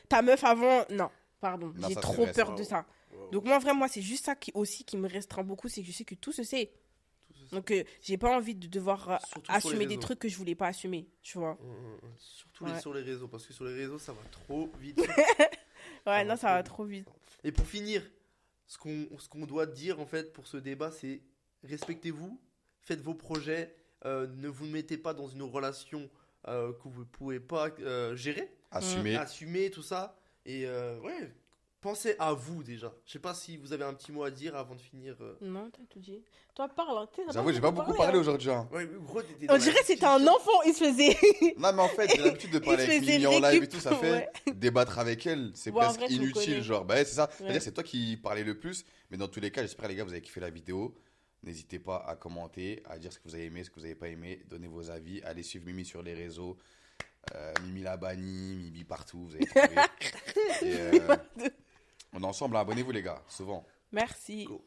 ta meuf avant, non, pardon, Non, j'ai ça, c'est trop vrai, peur ça. de ça. Wow. Donc moi, vraiment, c'est juste ça qui me restreint beaucoup, c'est que je sais que tout se sait. Donc j'ai pas envie de devoir Surtout sur les assumer des réseaux. trucs que je voulais pas assumer, tu vois. Surtout Ouais. sur les réseaux, parce que sur les réseaux, ça va trop vite. Ouais, non, ça va trop vite. Et pour finir, ce qu'on doit dire en fait pour ce débat, c'est respectez-vous, faites vos projets, ne vous mettez pas dans une relation que vous ne pouvez pas gérer, Assumé. assumez tout ça. Et ouais, pensez à vous déjà. Je sais pas si vous avez un petit mot à dire avant de finir. Non, t'as tout dit. Toi, parle. Hein, J'avoue, j'ai pas beaucoup parlé aujourd'hui. hein. Ouais, mais gros, t'étais On dans dirait la que c'était un discussion. enfant, il se faisait. Non, mais en fait, j'ai l'habitude de parler Il avec faisait Mimi en live et l'équipe, tout, ça fait ouais. débattre avec elle, c'est Bon, en presque vrai, je vous inutile, connais. genre. Bah, ouais, c'est ça. Ouais. C'est-à-dire, c'est toi qui parlais le plus, mais dans tous les cas, j'espère, les gars, vous avez kiffé la vidéo. N'hésitez pas à commenter, à dire ce que vous avez aimé, ce que vous n'avez pas aimé, donnez vos avis, allez suivre Mimi sur les réseaux. Mimi la banni, Mimi partout, vous allez trouver. Et, on est ensemble, hein. Abonnez-vous, les gars, souvent. Merci. Go.